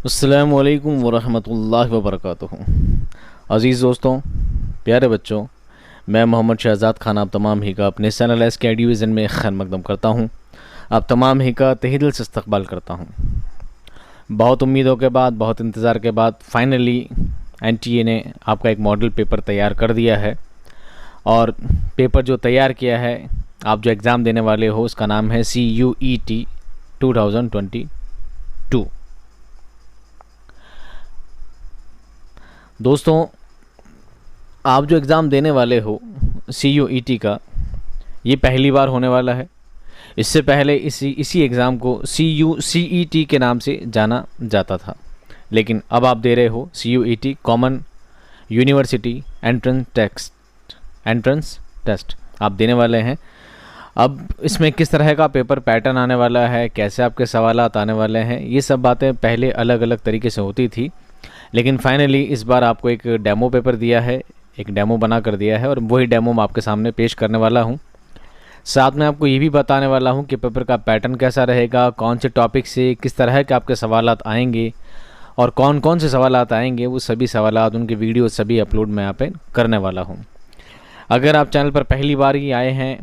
अस्सलामु अलैकुम वरहमतुल्लाहि वबरकातुहू। अज़ीज़ दोस्तों, प्यारे बच्चों, मैं मोहम्मद शहजाद खान आप तमाम ही का अपने चैनल एस के एडुविज़न में खैर मकदम करता हूँ। आप तमाम ही का तहे दिल से इस्तक़बाल करता हूँ। बहुत उम्मीदों के बाद, बहुत इंतज़ार के बाद फाइनली NTA ने आपका एक मॉडल पेपर तैयार कर दिया है। और पेपर जो तैयार किया है, आप जो एग्ज़ाम देने वाले हो, उसका नाम है CUET 2022। दोस्तों, आप जो एग्ज़ाम देने वाले हो CUET का, ये पहली बार होने वाला है। इससे पहले इसी एग्ज़ाम को CUCET के नाम से जाना जाता था, लेकिन अब आप दे रहे हो CUET common university entrance test आप देने वाले हैं। अब इसमें किस तरह का पेपर पैटर्न आने वाला है, कैसे आपके सवालात आने वाले हैं, ये सब बातें पहले अलग अलग तरीके से होती थी, लेकिन फाइनली इस बार आपको एक डेमो पेपर दिया है, एक डेमो बना कर दिया है और वही डेमो मैं आपके सामने पेश करने वाला हूँ। साथ में आपको ये भी बताने वाला हूँ कि पेपर का पैटर्न कैसा रहेगा, कौन से टॉपिक से किस तरह के आपके सवालात आएंगे और कौन कौन से सवालात आएंगे, वो सभी सवालात, उनके वीडियो सभी अपलोड मैं यहाँ पे करने वाला हूँ। अगर आप चैनल पर पहली बार ही आए हैं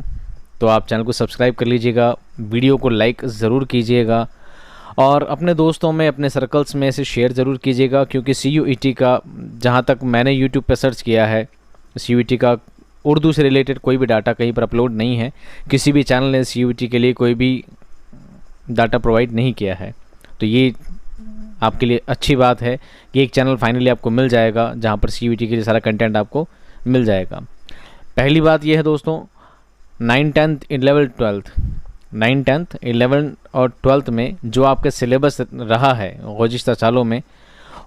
तो आप चैनल को सब्सक्राइब कर लीजिएगा, वीडियो को लाइक ज़रूर कीजिएगा और अपने दोस्तों में, अपने सर्कल्स में इसे शेयर ज़रूर कीजिएगा, क्योंकि CUET का, जहाँ तक मैंने YouTube पर सर्च किया है, CUET का उर्दू से रिलेटेड कोई भी डाटा कहीं पर अपलोड नहीं है। किसी भी चैनल ने CUET के लिए कोई भी डाटा प्रोवाइड नहीं किया है। तो ये आपके लिए अच्छी बात है कि एक चैनल फाइनली आपको मिल जाएगा जहाँ पर CUET के लिए सारा कंटेंट आपको मिल जाएगा। पहली बात यह है दोस्तों, 9, 10, 11, 12 9, 10, 11 और 12 में जो आपका सिलेबस रहा है गुज़िश्ता सालों में,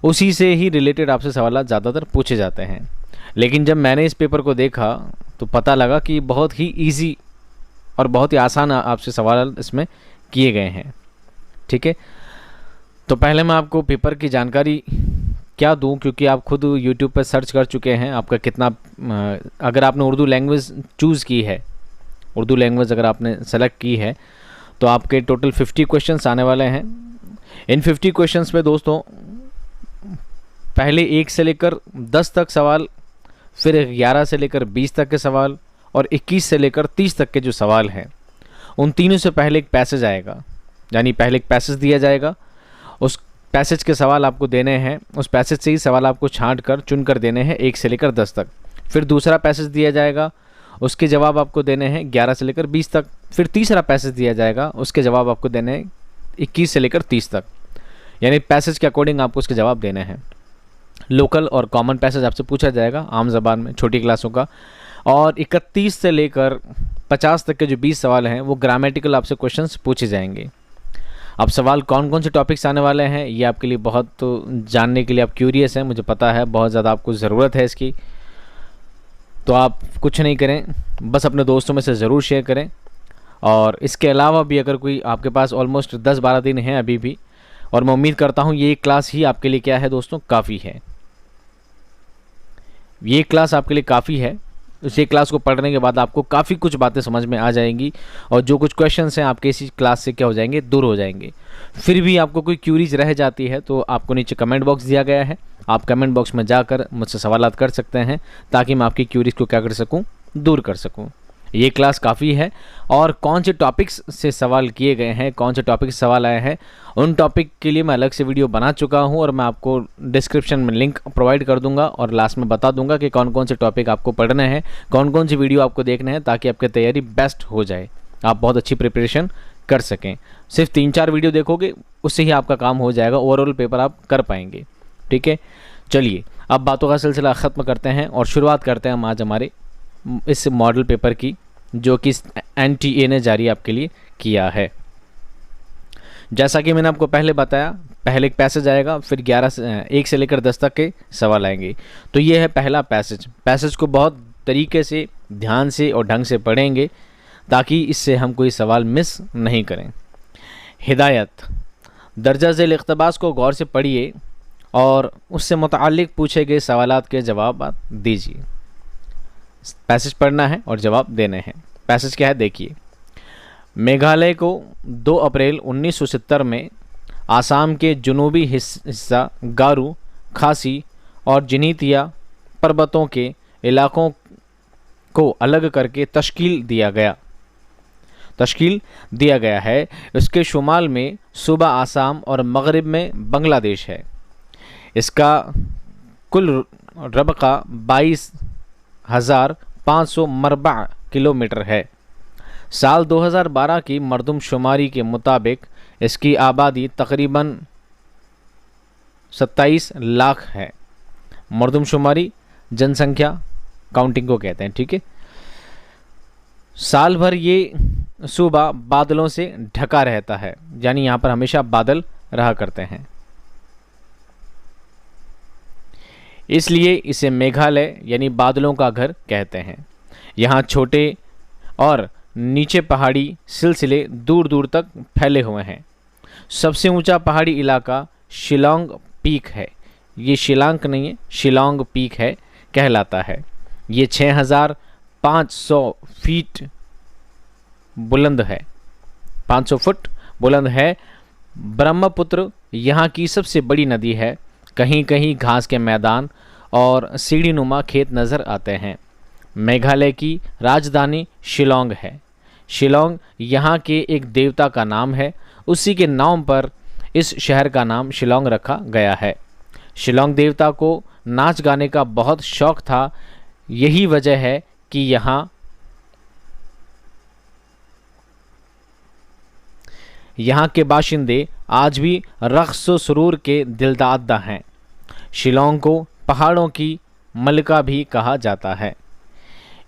उसी से ही रिलेटेड आपसे सवाल ज़्यादातर पूछे जाते हैं। लेकिन जब मैंने इस पेपर को देखा तो पता लगा कि बहुत ही इजी और बहुत ही आसान आपसे सवाल इसमें किए गए हैं। ठीक है, तो पहले मैं आपको पेपर की जानकारी क्या दूं, क्योंकि आप खुद YouTube पर सर्च कर चुके हैं। आपका कितना, अगर आपने उर्दू लैंग्वेज चूज़ की है, उर्दू लैंग्वेज अगर आपने सेलेक्ट की है, तो आपके टोटल 50 क्वेश्चंस आने वाले हैं। इन 50 क्वेश्चंस में दोस्तों पहले 1 से लेकर 10 तक सवाल, फिर 11 से लेकर 20 तक के सवाल और 21 से लेकर 30 तक के जो सवाल हैं, उन तीनों से पहले एक पैसेज आएगा। यानी पहले एक पैसेज दिया जाएगा, उस पैसेज के सवाल आपको देने हैं, उस पैसेज से ही सवाल आपको छांट कर चुन कर देने हैं 1 से लेकर 10 तक। फिर दूसरा पैसेज दिया जाएगा, उसके जवाब आपको देने हैं 11 से लेकर 20 तक। फिर तीसरा पैसेज दिया जाएगा, उसके जवाब आपको देने हैं 21 से लेकर 30 तक। यानी पैसेज के अकॉर्डिंग आपको उसके जवाब देने हैं। लोकल और कॉमन पैसेज आपसे पूछा जाएगा आम ज़बान में, छोटी क्लासों का। और 31 से लेकर 50 तक के जो 20 सवाल हैं, वो ग्रामेटिकल आपसे क्वेश्चंस पूछे जाएंगे। अब सवाल कौन कौन से टॉपिक्स आने वाले हैं, ये आपके लिए बहुत जानने के लिए आप क्यूरियस हैं, मुझे पता है, बहुत ज़्यादा आपको ज़रूरत है इसकी। तो आप कुछ नहीं करें, बस अपने दोस्तों में से ज़रूर शेयर करें। और इसके अलावा भी अगर कोई आपके पास ऑलमोस्ट 10-12 दिन हैं अभी भी, और मैं उम्मीद करता हूँ ये क्लास ही आपके लिए क्या है दोस्तों, काफ़ी है। ये क्लास आपके लिए काफ़ी है। इसी क्लास को पढ़ने के बाद आपको काफ़ी कुछ बातें समझ में आ जाएंगी और जो कुछ क्वेश्चंस हैं आपके इसी क्लास से क्या हो जाएंगे, दूर हो जाएंगे। फिर भी आपको कोई क्यूरीज रह जाती है तो आपको नीचे कमेंट बॉक्स दिया गया है, आप कमेंट बॉक्स में जाकर मुझसे सवालात कर सकते हैं, ताकि मैं आपकी क्यूरीज को क्या कर सकूँ, दूर कर सकूँ। ये क्लास काफ़ी है। और कौन से टॉपिक्स से सवाल किए गए हैं, कौन से टॉपिक से सवाल आए हैं, उन टॉपिक के लिए मैं अलग से वीडियो बना चुका हूं और मैं आपको डिस्क्रिप्शन में लिंक प्रोवाइड कर दूंगा और लास्ट में बता दूंगा कि कौन कौन से टॉपिक आपको पढ़ने हैं, कौन कौन सी वीडियो आपको देखने हैं, ताकि आपकी तैयारी बेस्ट हो जाए, आप बहुत अच्छी प्रिपरेशन कर सकें। सिर्फ 3-4 वीडियो देखोगे, उससे ही आपका काम हो जाएगा, ओवरऑल पेपर आप कर पाएंगे। ठीक है, चलिए अब बातों का सिलसिला ख़त्म करते हैं और शुरुआत करते हैं हम आज हमारे इस मॉडल पेपर की, जो कि NTA ने जारी आपके लिए किया है। जैसा कि मैंने आपको पहले बताया, पहले एक पैसेज आएगा, फिर 1 से लेकर 10 तक के सवाल आएंगे। तो ये है पहला पैसेज। पैसेज को बहुत तरीके से, ध्यान से और ढंग से पढ़ेंगे, ताकि इससे हम कोई सवाल मिस नहीं करें। हिदायत: दर्जा झेल इक़्तिबास को गौर से पढ़िए और उससे मुताल्लिक़ पूछे गए सवालात के जवाब दीजिए। पैसेज पढ़ना है और जवाब देने हैं। पैसेज क्या है देखिए। मेघालय को 2 अप्रैल 1970 में आसाम के जुनूबी हिस्सा गारो, खासी और जिनीतिया पर्वतों के इलाकों को अलग करके तश्कील दिया गया है। इसके शुमाल में सूबा आसाम और मगरिब में बांग्लादेश है। इसका कुल रबका 22,500 मरबा किलोमीटर है। साल 2012 की मरदमशुमारी के मुताबिक इसकी आबादी तकरीबन 27 लाख है। मरदमशुमारी जनसंख्या काउंटिंग को कहते हैं, ठीक है। साल भर ये सूबा बादलों से ढका रहता है, यानी यहाँ पर हमेशा बादल रहा करते हैं, इसलिए इसे मेघालय यानी बादलों का घर कहते हैं। यहाँ छोटे और नीचे पहाड़ी सिलसिले दूर दूर तक फैले हुए हैं। सबसे ऊंचा पहाड़ी इलाका शिलोंग पीक है। ये शिलांग नहीं है, शिलोंग पीक है कहलाता है। ये 6,500 फीट बुलंद है, 500 फुट बुलंद है। ब्रह्मपुत्र यहाँ की सबसे बड़ी नदी है। कहीं कहीं घास के मैदान और सीढ़ीनुमा खेत नज़र आते हैं। मेघालय की राजधानी शिलोंग है। शिलोंग यहाँ के एक देवता का नाम है। उसी के नाम पर इस शहर का नाम शिलोंग रखा गया है। शिलोंग देवता को नाच गाने का बहुत शौक था। यही वजह है कि यहाँ के बाशिंदे आज भी रक़्स व सुरूर के दिलदादा हैं। शिलोंग को पहाड़ों की मलिका भी कहा जाता है।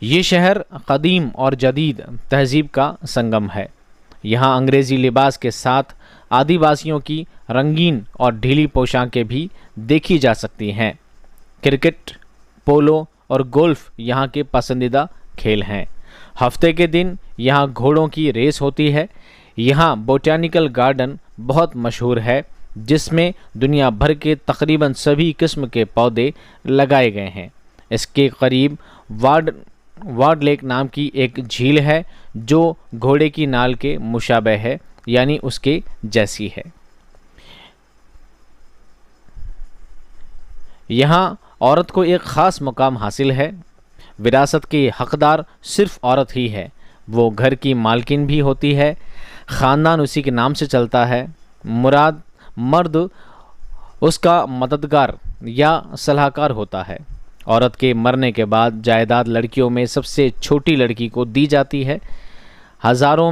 ये शहर कदीम और जदीद तहजीब का संगम है। यहाँ अंग्रेज़ी लिबास के साथ आदिवासियों की रंगीन और ढीली पोशाकें भी देखी जा सकती हैं। क्रिकेट, पोलो और गोल्फ यहाँ के पसंदीदा खेल हैं। हफ्ते के दिन यहाँ घोड़ों की रेस होती है। यहाँ बोटैनिकल गार्डन बहुत मशहूर है, जिसमें दुनिया भर के तकरीबन सभी किस्म के पौधे लगाए गए हैं। इसके करीब वार्ड लेक नाम की एक झील है, जो घोड़े की नाल के मुशाबह है, यानी उसके जैसी है। यहाँ औरत को एक ख़ास मुकाम हासिल है। विरासत के हकदार सिर्फ औरत ही है। वो घर की मालकिन भी होती है। ख़ानदान उसी के नाम से चलता है। मर्द उसका मददगार या सलाहकार होता है। औरत के मरने के बाद जायदाद लड़कियों में सबसे छोटी लड़की को दी जाती है। बाज़ारों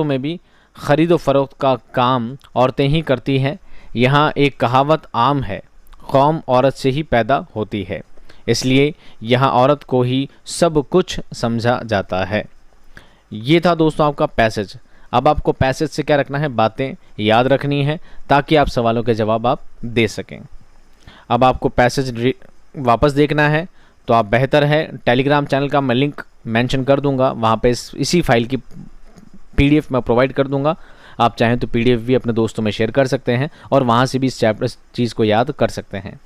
में भी खरीदो फरोख्त का काम औरतें ही करती हैं। यहाँ एक कहावत आम है, कौम औरत से ही पैदा होती है, इसलिए यहाँ औरत को ही सब कुछ समझा जाता है। ये था दोस्तों आपका पैसेज। अब आपको पैसेज से क्या रखना है, बातें याद रखनी है, ताकि आप सवालों के जवाब आप दे सकें। अब आपको पैसेज वापस देखना है तो आप बेहतर है टेलीग्राम चैनल का मैं लिंक मेंशन कर दूंगा। वहाँ पे इसी फाइल की PDF मैं प्रोवाइड कर दूंगा। आप चाहें तो PDF भी अपने दोस्तों में शेयर कर सकते हैं और वहाँ से भी इस चीज़ को याद कर सकते हैं।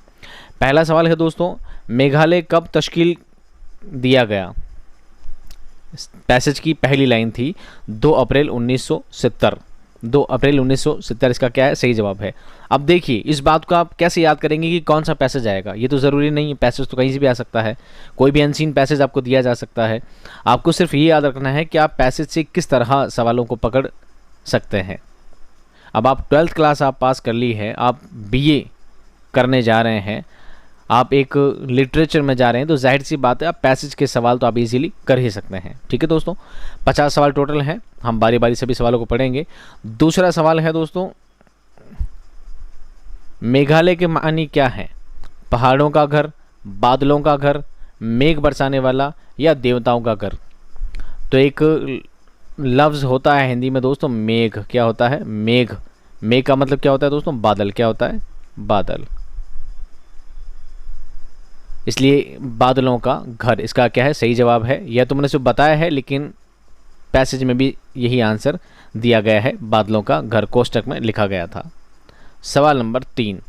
पहला सवाल है दोस्तों, मेघालय कब तश्कील दिया गया? पैसेज की पहली लाइन थी 2 अप्रैल 1970। 2 अप्रैल 1970 इसका क्या है, सही जवाब है। अब देखिए इस बात को आप कैसे याद करेंगे कि कौन सा पैसेज आएगा। ये तो ज़रूरी नहीं है, पैसेज तो कहीं से भी आ सकता है, कोई भी अनसीन पैसेज आपको दिया जा सकता है। आपको सिर्फ ये याद रखना है कि आप पैसेज से किस तरह सवालों को पकड़ सकते हैं। अब आप 12th क्लास आप पास कर ली है, आप BA करने जा रहे हैं, आप एक लिटरेचर में जा रहे हैं, तो जाहिर सी बात है आप पैसेज के सवाल तो आप इजीली कर ही सकते हैं। ठीक है दोस्तों, 50 सवाल टोटल हैं। हम बारी बारी सभी सवालों को पढ़ेंगे। दूसरा सवाल है दोस्तों, मेघालय के मानी क्या है? पहाड़ों का घर, बादलों का घर, मेघ बरसाने वाला या देवताओं का घर? तो एक लफ्ज़ होता है हिंदी में दोस्तों मेघ। क्या होता है? मेघ। मेघ का मतलब क्या होता है दोस्तों? बादल। क्या होता है? बादल। इसलिए बादलों का घर इसका क्या है, सही जवाब है। यह तो मैंने सिर्फ बताया है, लेकिन पैसेज में भी यही आंसर दिया गया है, बादलों का घर कोष्टक में लिखा गया था। सवाल नंबर 3,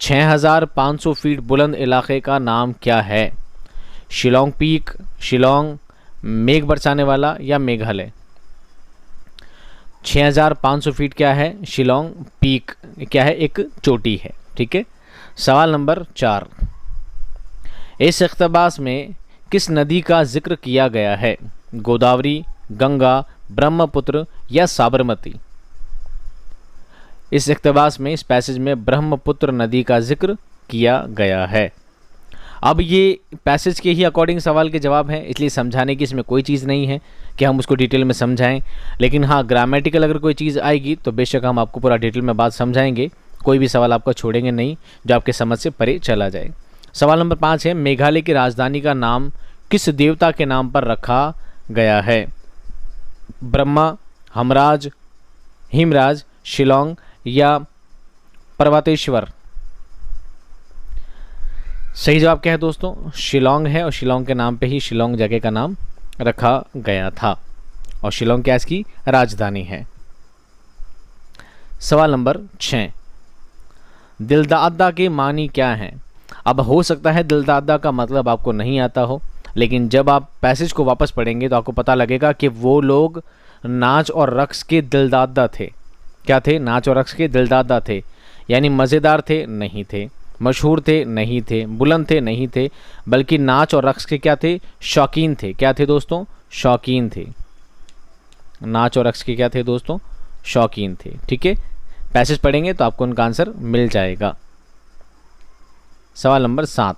6500 फीट बुलंद इलाके का नाम क्या है? शिलोंग पीक, शिलोंग, मेघ बरसाने वाला या मेघालय? 6500 फीट क्या है? शिलोंग पीक क्या है? एक चोटी है। ठीक है। सवाल नंबर 4, इस इक़्तिबास में किस नदी का जिक्र किया गया है? गोदावरी, गंगा, ब्रह्मपुत्र या साबरमती? इस इक़्तिबास में, इस पैसेज में ब्रह्मपुत्र नदी का जिक्र किया गया है। अब ये पैसेज के ही अकॉर्डिंग सवाल के जवाब हैं, इसलिए समझाने की इसमें कोई चीज़ नहीं है कि हम उसको डिटेल में समझाएं। लेकिन हाँ, ग्रामेटिकल अगर कोई चीज़ आएगी तो बेशक हम आपको पूरा डिटेल में बात समझाएंगे। कोई भी सवाल आपका छोड़ेंगे नहीं जो आपके समझ से परे चला जाए। सवाल नंबर 5 है, मेघालय की राजधानी का नाम किस देवता के नाम पर रखा गया है? ब्रह्मा, हमराज, हिमराज, शिलोंग या पर्वतेश्वर? सही जवाब क्या है दोस्तों? शिलोंग है, और शिलोंग के नाम पे ही शिलोंग जगह का नाम रखा गया था, और शिलोंग क्या इसकी राजधानी है। सवाल नंबर 6, दिलदादा के मानी क्या हैं? अब हो सकता है दिलदादा का मतलब आपको नहीं आता हो, लेकिन जब आप पैसेज को वापस पढ़ेंगे तो आपको पता लगेगा कि वो लोग नाच और रक्स के दिलदादा थे। क्या थे? नाच और रक्स के दिलदादा थे। यानी मज़ेदार थे? नहीं थे। मशहूर थे? नहीं थे। बुलंद थे? नहीं थे। बल्कि नाच और रक्स के क्या थे? शौकीन थे। क्या थे दोस्तों? शौकीन थे। नाच और रक्स के क्या थे दोस्तों? शौकीन थे। ठीक है। पैसेज पढ़ेंगे तो आपको उनका आंसर मिल जाएगा। सवाल नंबर 7,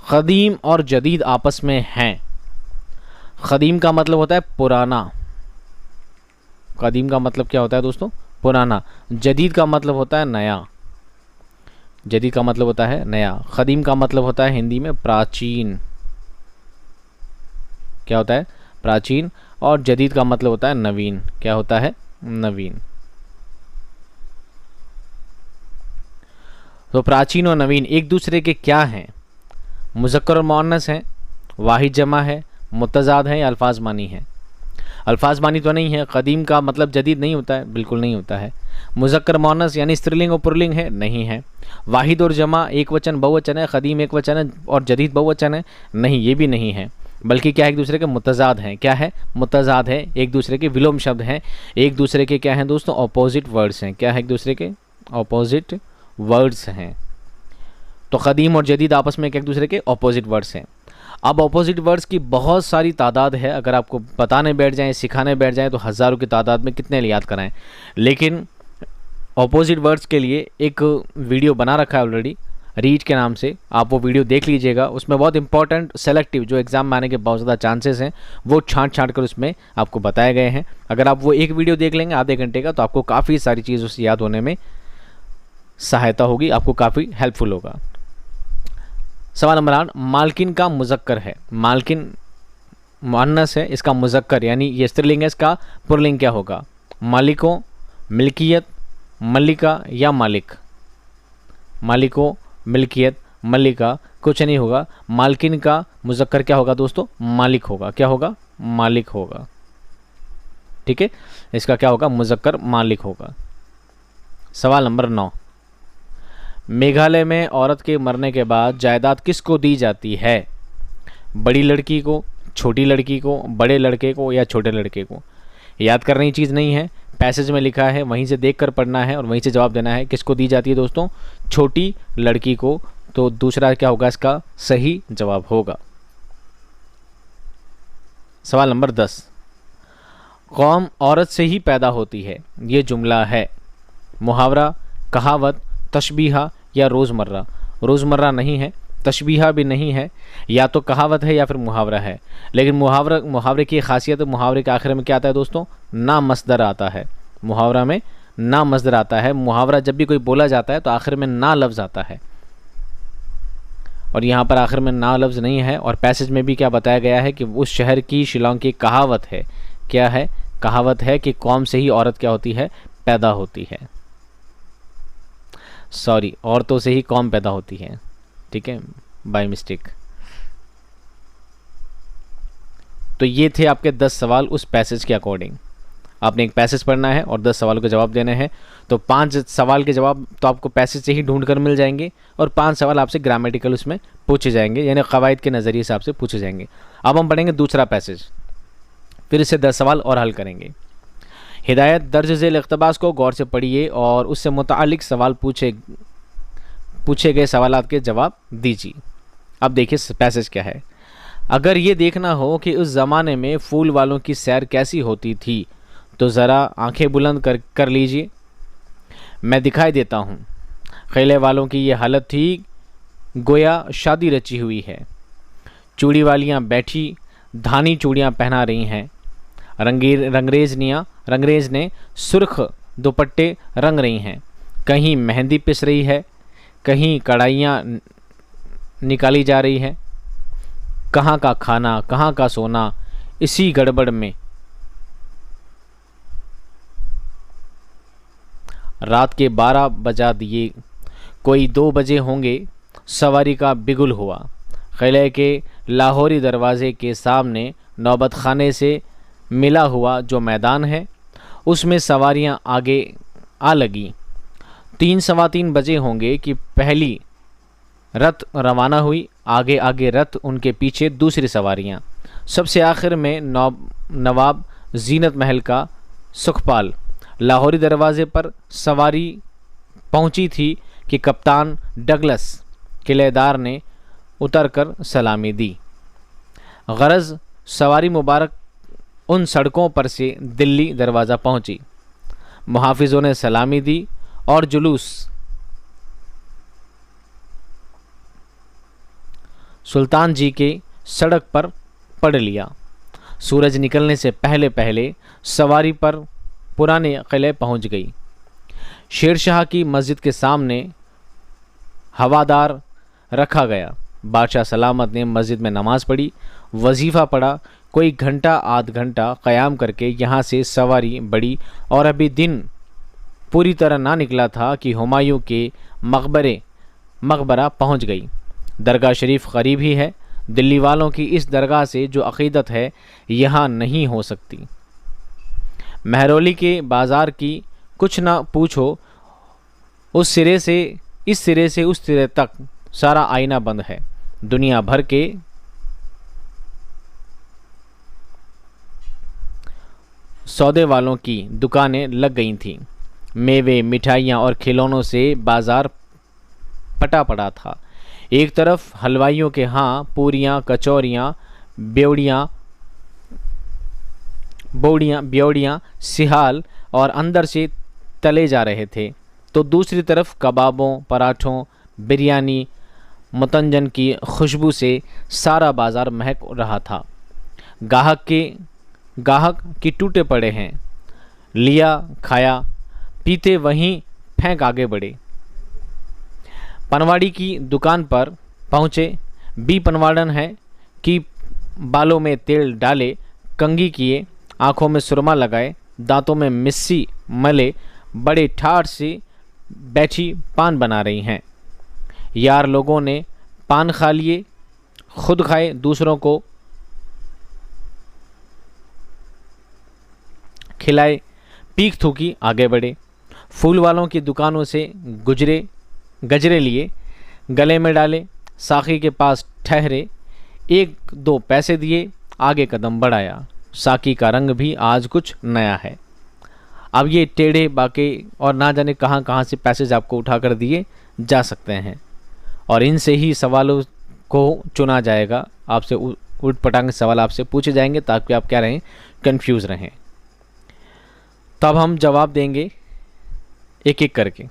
क़दीम और जदीद आपस में हैं। क़दीम का मतलब होता है पुराना। क़दीम का मतलब क्या होता है दोस्तों? पुराना। जदीद का मतलब होता है नया। जदीद का मतलब होता है नया। क़दीम का मतलब होता है हिंदी में प्राचीन। क्या होता है? प्राचीन। और जदीद का मतलब होता है नवीन। क्या होता है? नवीन। तो प्राचीन और नवीन एक दूसरे के क्या हैं? मुज़क्कर और मुअन्नस हैं, वाहिद जमा है, मुतज़ाद है या अल्फाज मानी है? अल्फाज मानी तो नहीं है। क़दीम का मतलब जदीद नहीं होता है, बिल्कुल नहीं होता है। मुज़क्कर मुअन्नस यानी स्त्रीलिंग और पुल्लिंग है? नहीं है। वाहिद और जमा एक वचन बहुवचन है, क़दीम एक वचन है और जदीद बहुवचन है? नहीं, ये भी नहीं है। बल्कि क्या एक दूसरे के मुतज़ाद हैं। क्या है? मुतज़ाद है, एक दूसरे के विलोम शब्द हैं, एक दूसरे के क्या हैं दोस्तों? ऑपोजिट वर्ड्स हैं। क्या है? एक दूसरे के ऑपोजिट वर्ड्स हैं। तो क़दीम और जदीद आपस में एक दूसरे के ऑपोजिट वर्ड्स हैं। अब ऑपोजिट वर्ड्स की बहुत सारी तादाद है। अगर आपको बताने बैठ जाएं, सिखाने बैठ जाएं तो हज़ारों की तादाद में कितने याद कराएं। लेकिन ऑपोजिट वर्ड्स के लिए एक वीडियो बना रखा है ऑलरेडी, रीच के नाम से। आप वो वीडियो देख लीजिएगा। उसमें बहुत इंपॉर्टेंट सेलेक्टिव जो एग्ज़ाम में आने के बहुत ज़्यादा चांसेस हैं वो छांट कर उसमें आपको बताए गए हैं। अगर आप वो एक वीडियो देख लेंगे आधे घंटे का तो आपको काफ़ी सारी चीज़ उससे याद होने में सहायता होगी, आपको काफ़ी हेल्पफुल होगा। सवाल नंबर 8, मालकिन का मुज़क्कर है। मालकिन मुअन्नस है, इसका मुज़क्कर यानी ये स्त्रीलिंग है, इसका पुल्लिंग क्या होगा? मालिकों, मिल्कियत, मल्लिका या मालिक? मालिकों, मिल्कियत, मल्लिका कुछ नहीं होगा। मालकिन का मुज़क्कर क्या होगा दोस्तों? मालिक होगा। क्या होगा? मालिक होगा। ठीक है, इसका क्या होगा? मुज़क्कर मालिक होगा। सवाल नंबर 9, मेघालय में औरत के मरने के बाद जायदाद किसको दी जाती है? बड़ी लड़की को, छोटी लड़की को, बड़े लड़के को या छोटे लड़के को? याद करने की चीज़ नहीं है, पैसेज में लिखा है, वहीं से देखकर पढ़ना है और वहीं से जवाब देना है। किसको दी जाती है दोस्तों? छोटी लड़की को। तो दूसरा क्या होगा इसका सही जवाब होगा। सवाल नंबर 10, कौम औरत से ही पैदा होती है, ये जुमला है? मुहावरा, कहावत, तशबीहा या रोज़मर्रा? रोज़मर्रा नहीं है, तशबीहा भी नहीं है, या तो कहावत है या फिर मुहावरा है। लेकिन मुहावरे की खासियत, मुहावरे के आखिर में क्या आता है दोस्तों? ना मसदर आता है। मुहावरा में ना मसदर आता है। मुहावरा जब भी कोई बोला जाता है तो आखिर में ना लफ्ज़ आता है, और यहाँ पर आखिर में ना लफ्ज़ नहीं है। और पैसेज में भी क्या बताया गया है कि उस शहर की, शिलोंग की कहावत है। क्या है? कहावत है कि कौम से ही औरत क्या होती है? पैदा होती है। सॉरी, औरतों से ही कौम पैदा होती है। ठीक है, बाय मिस्टेक। तो ये थे आपके 10 सवाल उस पैसेज के अकॉर्डिंग। आपने एक पैसेज पढ़ना है और 10 सवालों के जवाब देने हैं। तो 5 सवाल के जवाब तो आपको पैसेज से ही ढूंढ कर मिल जाएंगे और 5 सवाल आपसे ग्रामेटिकल उसमें पूछे जाएंगे, यानी क़वाइद के नज़रिए से आपसे पूछे जाएंगे। अब हम पढ़ेंगे दूसरा पैसेज, फिर इससे 10 सवाल और हल करेंगे। हिदायत दर्ज झेल इक़्तिबास को गौर से पढ़िए और उससे मुतालिक सवाल पूछे गए सवालात के जवाब दीजिए। अब देखिए पैसेज क्या है। अगर ये देखना हो कि उस ज़माने में फूल वालों की सैर कैसी होती थी तो ज़रा आंखें बुलंद कर लीजिए, मैं दिखाई देता हूँ। क़िले वालों की ये हालत थी गोया शादी रची हुई है। चूड़ी वालियाँ बैठी धानी चूड़ियाँ पहना रही हैं। रंगरेज ने सुर्ख दुपट्टे रंग रही हैं। कहीं मेहंदी पिस रही है, कहीं कढ़ाइयाँ निकाली जा रही है। कहाँ का खाना कहाँ का सोना, इसी गड़बड़ में रात के 12 बजा दिए, कोई 2 बजे होंगे। सवारी का बिगुल हुआ। क़िले के लाहौरी दरवाज़े के सामने नौबत खाने से मिला हुआ जो मैदान है उसमें सवारियां आगे आ लगी। 3 सवा 3 बजे होंगे कि पहली रथ रवाना हुई। आगे आगे रथ, उनके पीछे दूसरी सवारियां। सबसे आखिर में नवाब जीनत महल का सुखपाल। लाहौरी दरवाज़े पर सवारी पहुंची थी कि कप्तान डगलस किलेदार ने उतरकर सलामी दी। गरज सवारी मुबारक उन सड़कों पर से दिल्ली दरवाज़ा पहुंची। मुहाफिजों ने सलामी दी और जुलूस सुल्तान जी के सड़क पर पड़ लिया। सूरज निकलने से पहले पहले सवारी पर पुराने किले पहुंच गई। शेरशाह की मस्जिद के सामने हवादार रखा गया। बादशाह सलामत ने मस्जिद में नमाज पढ़ी, वजीफ़ा पढ़ा। कोई घंटा आध घंटा क़याम करके यहाँ से सवारी बढ़ी और अभी दिन पूरी तरह ना निकला था कि हुमायूं के मकबरा पहुँच गई। दरगाह शरीफ करीब ही है। दिल्ली वालों की इस दरगाह से जो अक़ीदत है यहाँ नहीं हो सकती। महरौली के बाज़ार की कुछ ना पूछो, इस सिरे से उस सिरे तक सारा आईना बंद है। दुनिया भर के सौदे वालों की दुकानें लग गई थीं। मेवे, मिठाइयाँ और खिलौनों से बाज़ार पटा पड़ा था। एक तरफ हलवाइयों के यहाँ पूरियाँ, कचौरियाँ, ब्योड़ियाँ, सिहाल और अंदर से तले जा रहे थे, तो दूसरी तरफ कबाबों, पराठों, बिरयानी, मतंजन की खुशबू से सारा बाज़ार महक रहा था। गाहक की टूटे पड़े हैं। लिया, खाया, पीते वहीं फेंक आगे बढ़े। पनवाड़ी की दुकान पर पहुँचे। बी पनवाड़न है कि बालों में तेल डाले, कंघी किए, आँखों में सुरमा लगाए, दांतों में मिस्सी मले, बड़े ठाठ से बैठी पान बना रही हैं। यार लोगों ने पान खा लिए, खुद खाए, दूसरों को खिलाए, पीक थूकी आगे बढ़े। फूल वालों की दुकानों से गजरे लिए, गले में डाले, साकी के पास ठहरे, 1-2 पैसे दिए, आगे कदम बढ़ाया। साकी का रंग भी आज कुछ नया है। अब ये टेढ़े बाके और ना जाने कहाँ कहाँ से पैसेज आपको उठा कर दिए जा सकते हैं और इनसे ही सवालों को चुना जाएगा। आपसे उठ पटांग सवाल आपसे पूछे जाएंगे ताकि आप क्या रहें, कंफ्यूज रहें। तब हम जवाब देंगे एक एक करके।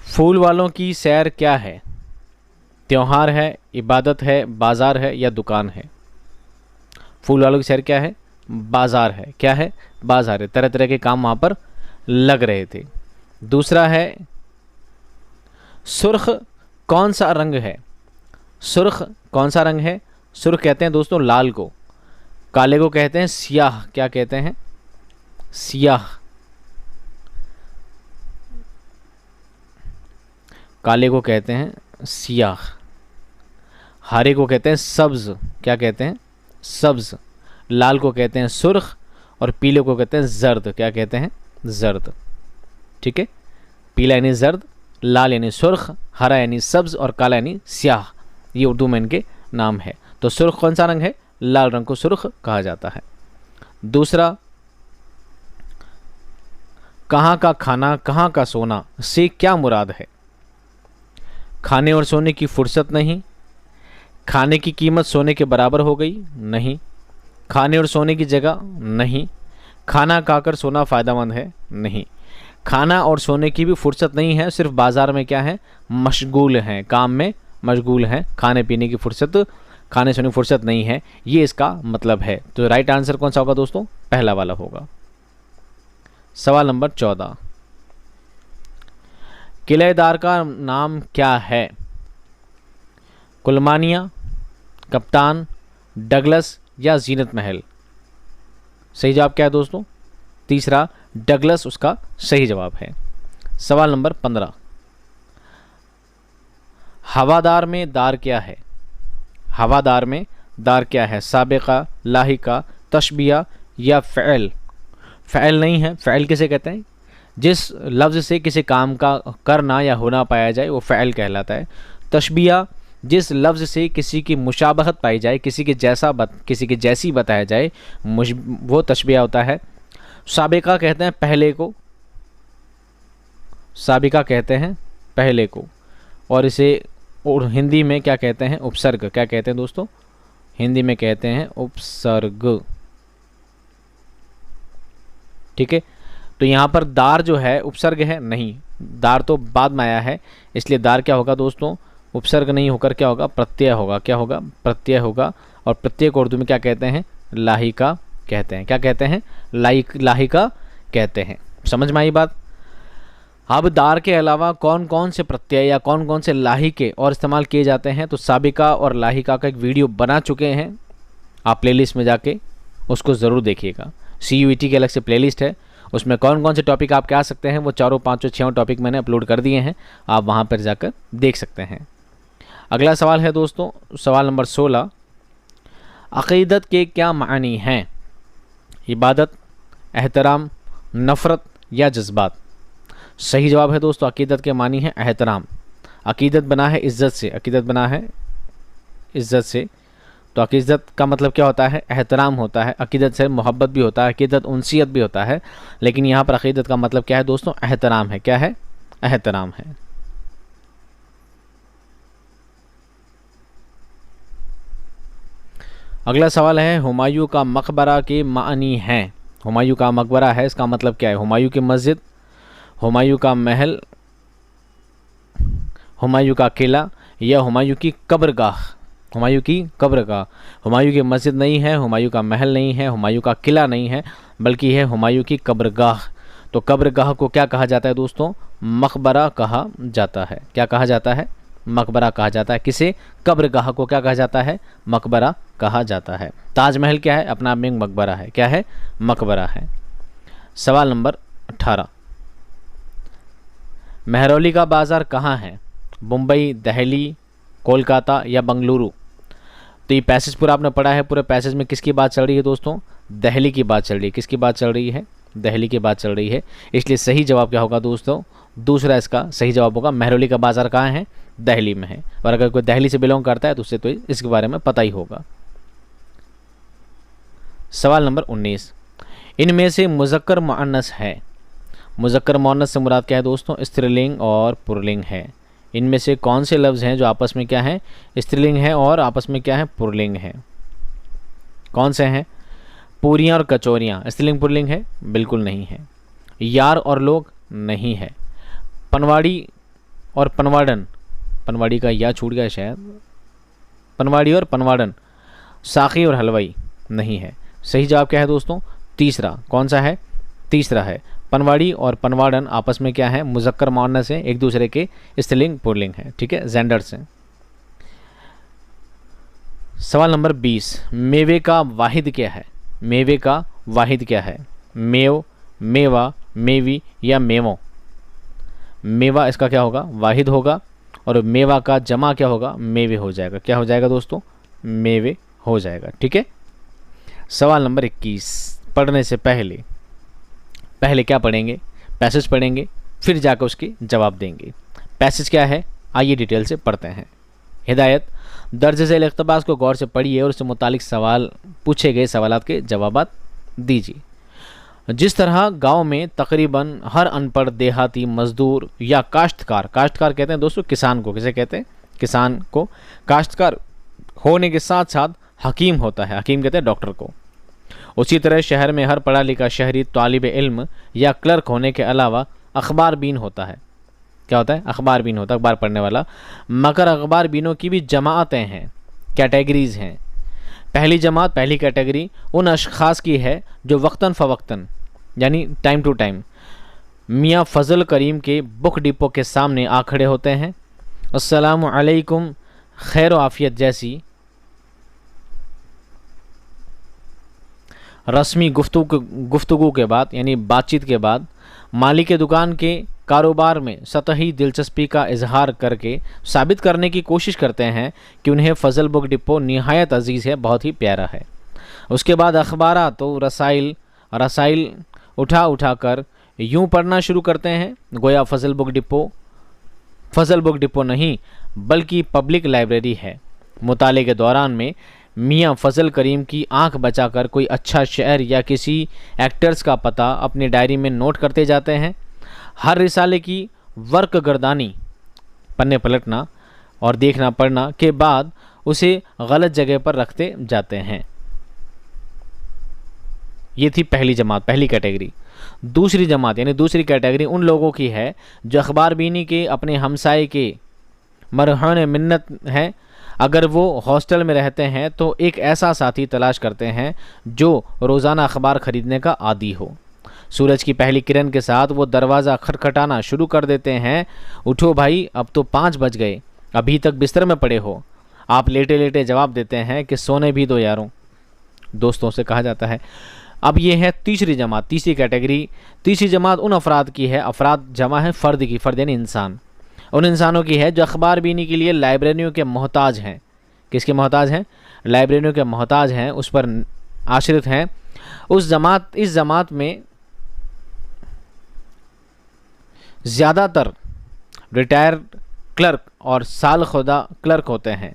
फूल वालों की सैर क्या है? त्योहार है, इबादत है, बाज़ार है या दुकान है? फूल वालों की सैर क्या है? बाज़ार है। क्या है? बाज़ार है। तरह तरह के काम वहाँ पर लग रहे थे। दूसरा है सुर्ख कौन सा रंग है? सुर्ख कौन सा रंग है? सुर्ख कहते हैं दोस्तों लाल को, काले को कहते हैं सियाह। क्या कहते हैं? सियाह। काले को कहते हैं सियाह, हरे को कहते हैं सब्ज़। क्या कहते हैं? सब्ज़। लाल को कहते हैं सुर्ख और पीले को कहते हैं जर्द। क्या कहते हैं? जर्द। ठीक है, पीला यानी जर्द, लाल यानी सुर्ख, हरा यानी सब्ज़ और काला यानी स्याह। ये उर्दू में इनके नाम है। तो सुर्ख कौन सा रंग है? लाल रंग को सुर्ख कहा जाता है। दूसरा, कहाँ का खाना कहाँ का सोना से क्या मुराद है? खाने और सोने की फुर्सत नहीं, खाने की कीमत सोने के बराबर हो गई नहीं, खाने और सोने की जगह नहीं, खाना खाकर सोना फ़ायदेमंद है नहीं, खाना और सोने की भी फुर्सत नहीं है, सिर्फ बाज़ार में क्या है? मशगूल हैं, काम में मशगूल हैं, खाने पीने की फुर्सत, खाने सोने की फुर्सत नहीं है, ये इसका मतलब है। तो राइट आंसर कौन सा होगा दोस्तों? पहला वाला होगा। सवाल नंबर 14, किलेदार का नाम क्या है? कुलमानिया, कप्तान, डगलस या जीनत महल? सही जवाब क्या है दोस्तों? तीसरा, डगलस उसका सही जवाब है। सवाल नंबर 15, हवादार में दार क्या है? हवादार में दार क्या है? साबिका, लाहिका, तशबिया या फ़ैल? फ़ैल नहीं है। फ़ैल किसे कहते हैं? जिस लफ्ज़ से किसी काम का करना या होना पाया जाए वो फ़ैल कहलाता है। तशबिया, जिस लफ्ज़ से किसी की मुशाबहत पाई जाए, किसी के जैसी बताया जाए, वो तशबिया होता है। साबिका कहते हैं पहले को, साबिका कहते हैं पहले को, और इसे और हिंदी में क्या कहते हैं? उपसर्ग। क्या कहते हैं दोस्तों? हिंदी में कहते हैं उपसर्ग। ठीक है, तो यहाँ पर दार जो है उपसर्ग है नहीं, दार तो बाद में आया है, इसलिए दार क्या होगा दोस्तों? उपसर्ग नहीं होकर क्या होगा? प्रत्यय होगा। क्या होगा? प्रत्यय होगा। और प्रत्यय को उर्दू में क्या कहते हैं? लाहिका कहते हैं। क्या कहते हैं? लाहिका कहते हैं। समझ में आई बात? अब दार के अलावा कौन कौन से प्रत्यय या कौन कौन से लाहिके और इस्तेमाल किए जाते हैं, तो साबिका और लाहिका का एक वीडियो बना चुके हैं, आप प्लेलिस्ट में जाके उसको ज़रूर देखिएगा। CUET की अलग से प्लेलिस्ट है, उसमें कौन कौन से टॉपिक आपके आ सकते हैं वो चारों पाँचों छः टॉपिक मैंने अपलोड कर दिए हैं, आप वहाँ पर जाकर देख सकते हैं। अगला सवाल है दोस्तों, सवाल नंबर 16, अक़ीदत के क्या मानी हैं? इबादत, एहतराम, नफ़रत या जज्बात? सही जवाब है दोस्तों, अक़ीदत के मानी है एहतराम। अक़ीदत बना है इज़्ज़त से, अक़ीदत बना है इज़्ज़त से, तो अक़ीदत का मतलब क्या होता है? एहतराम होता है। अक़ीदत से मोहब्बत भी होता है, अक़ीदत उनसियत भी होता है, लेकिन यहाँ पर अक़ीदत का मतलब क्या है दोस्तों? एहतराम है। क्या है? एहतराम है। अगला सवाल है, हुमायूं का मकबरा के मानी हैं? हुमायूं का मकबरा है, इसका मतलब क्या है? हुमायूं की मस्जिद, हुमायूं का महल, हुमायूं का किला या हुमायूं की कब्रगाह? हुमायूं की कब्रगाह। हुमायूं की मस्जिद नहीं है, हुमायूं का महल नहीं है, हुमायूं का किला नहीं है, बल्कि है हुमायूं की कब्रगाह। तो कब्रगाह को क्या कहा जाता है दोस्तों? मकबरा कहा जाता है। क्या कहा जाता है? मकबरा कहा जाता है। किसे? कब्रगाह को क्या कहा जाता है? मकबरा कहा जाता है। ताजमहल क्या है? अपना आप में मकबरा है। क्या है? मकबरा है। सवाल नंबर 18, महरौली का बाज़ार कहाँ है? मुंबई, दिल्ली, कोलकाता या बंगलुरु? तो ये पैसेज पूरा आपने पढ़ा है, पूरे पैसेज में किसकी बात चल रही है दोस्तों? दिल्ली की बात चल रही है। किसकी बात चल रही है? दिल्ली की बात चल रही है। इसलिए सही जवाब क्या होगा दोस्तों? दूसरा इसका सही जवाब होगा। महरौली का बाज़ार कहाँ है? दिल्ली में है। और अगर कोई दिल्ली से बिलोंग करता है तो उससे तो इसके बारे में पता ही होगा। सवाल नंबर 19, इनमें से मुज़क्कर मुअन्नस है? मुज़क्कर मुअन्नस से मुराद क्या है दोस्तों? स्त्रीलिंग और पुल्लिंग है। इनमें से कौन से लफ्ज़ हैं जो आपस में क्या है? स्त्रीलिंग है और आपस में क्या है? पुल्लिंग है। कौन से हैं? पूरियाँ और कचौरियाँ स्त्रीलिंग पुल्लिंग है? बिल्कुल नहीं है। यार और लोग नहीं है। पनवाड़ी और पनवाड़न, पनवाड़ी का या छूट गया शायद, पनवाड़ी और पनवाड़न, साखी और हलवाई नहीं है। सही जवाब क्या है दोस्तों? तीसरा। कौन सा है? तीसरा है। पनवाड़ी और पनवाड़न आपस में क्या है? मुज़क्कर मुअन्नस है, एक दूसरे के स्त्रीलिंग पुल्लिंग है। ठीक है, जेंडर्स हैं। सवाल नंबर 20, मेवे का वाहिद क्या है? मेवे का वाहिद क्या है? मेव, मेवा, मेवी या मेवो? मेवा इसका क्या होगा? वाहिद होगा। और मेवा का जमा क्या होगा? मेवे हो जाएगा। क्या हो जाएगा दोस्तों? मेवे हो जाएगा। ठीक है। सवाल नंबर 21, पढ़ने से पहले क्या पढ़ेंगे? पैसेज पढ़ेंगे, फिर जाकर उसके जवाब देंगे। पैसेज क्या है? आइए डिटेल से पढ़ते हैं। हिदायत, दर्ज झेल इक़्तिबास को गौर से पढ़िए और उससे मुतालिक सवाल पूछे गए सवालात के जवाबात दीजिए। जिस तरह गांव में तकरीबन हर अनपढ़ देहाती मजदूर या काश्तकार, काश्तकार कहते हैं दोस्तों किसान को, किसे कहते हैं? किसान को। काश्तकार होने के साथ साथ हकीम होता है, हकीम कहते हैं डॉक्टर को। उसी तरह शहर में हर पढ़ा लिखा शहरी तालिब इल्म या क्लर्क होने के अलावा अखबार बीन होता है। क्या होता है? अखबार बीन होता है, अखबार पढ़ने वाला। मगर अखबार बीनों की भी जमातें हैं, कैटेगरीज़ हैं। पहली जमात, पहली कैटेगरी उन अशखास की है जो वक्तन फ़वक्तन यानी टाइम टू टाइम मियाँ फ़ज़ल करीम के बुक डिपो के सामने आ खड़े होते हैं। अस्सलामु अलैकुम, खैर व आफ़ियत जैसी रस्मी गुफ्तगू के बाद यानी बातचीत के बाद मालिक दुकान के कारोबार में सतही दिलचस्पी का इजहार करके साबित करने की कोशिश करते हैं कि उन्हें फ़ज़ल बुक डिपो निहायत अजीज़ है, बहुत ही प्यारा है। उसके बाद अखबार तो रसाइल उठा कर यूँ पढ़ना शुरू करते हैं गोया फ़ज़ल बुक डिपो नहीं बल्कि पब्लिक लाइब्रेरी है। मुताले के दौरान में मियाँ फ़ज़ल करीम की आंख बचाकर कोई अच्छा शेर या किसी एक्टर्स का पता अपनी डायरी में नोट करते जाते हैं। हर रिसाले की वर्क गर्दानी, पन्ने पलटना और देखना पढ़ना के बाद उसे गलत जगह पर रखते जाते हैं। ये थी पहली जमात, पहली कैटेगरी। दूसरी जमात यानी दूसरी कैटेगरी उन लोगों की है जो अखबार बीनी के अपने हमसाए के मरहून मिन्नत हैं। अगर वो हॉस्टल में रहते हैं तो एक ऐसा साथी तलाश करते हैं जो रोज़ाना अखबार ख़रीदने का आदी हो। सूरज की पहली किरण के साथ वो दरवाज़ा खटखटाना शुरू कर देते हैं। उठो भाई, अब तो 5 बज गए, अभी तक बिस्तर में पड़े हो। आप लेटे लेटे जवाब देते हैं कि सोने भी दो यारों, दोस्तों से कहा जाता है। अब ये है तीसरी जमात, तीसरी कैटेगरी। तीसरी जमात उन अफराद की है, अफराद जमा है फ़र्द की, फ़र्द यानी इंसान। उन इंसानों की है जो अखबार बीनी के लिए लाइब्रेरियों के मोहताज हैं। किसके मोहताज हैं? लाइब्रेरियों के मोहताज हैं, उस पर आश्रित हैं। इस जमात में ज़्यादातर रिटायर्ड क्लर्क और साल खुदा क्लर्क होते हैं।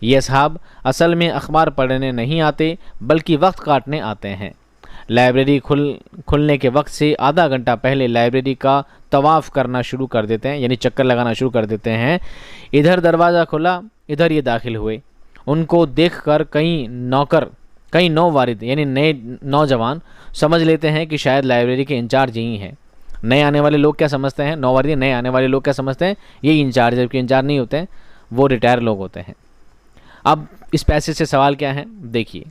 ये असहाब असल में अखबार पढ़ने नहीं आते बल्कि वक्त काटने आते हैं। लाइब्रेरी खुलने के वक्त से आधा घंटा पहले लाइब्रेरी का तवाफ़ करना शुरू कर देते हैं, यानी चक्कर लगाना शुरू कर देते हैं। इधर दरवाज़ा खुला, इधर ये दाखिल हुए। उनको देखकर कई नौवारिद यानी नए नौजवान समझ लेते हैं कि शायद लाइब्रेरी के इंचार्ज यही हैं। नए आने वाले लोग क्या समझते हैं? नौवारिद नए आने वाले लोग क्या समझते हैं? यही इंचार्ज, जबकि इंचार्ज नहीं होते हैं, वो रिटायर लोग होते हैं। अब इस पैसेज से सवाल क्या है देखिए।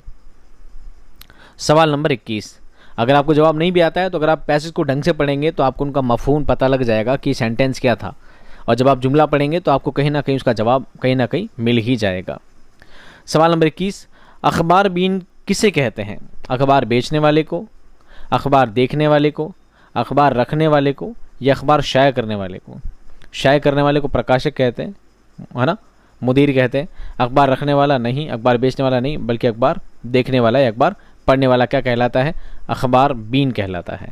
सवाल नंबर 21। अगर आपको जवाब नहीं भी आता है तो अगर आप पैसेज को ढंग से पढ़ेंगे तो आपको उनका मफ़हूम पता लग जाएगा कि सेंटेंस क्या था, और जब आप जुमला पढ़ेंगे तो आपको कहीं ना कहीं उसका जवाब कहीं ना कहीं मिल ही जाएगा। सवाल नंबर 21, अखबार बीन किसे कहते हैं? अखबार बेचने वाले को, अखबार देखने वाले को, अखबार रखने वाले को, या अखबार शाया करने वाले को? शाया करने वाले को प्रकाशक कहते हैं, है ना, मुदीर कहते हैं। अखबार रखने वाला नहीं, अखबार बेचने वाला नहीं, बल्कि अखबार देखने वाला या अखबार पढ़ने वाला क्या कहलाता है? अखबार बीन कहलाता है।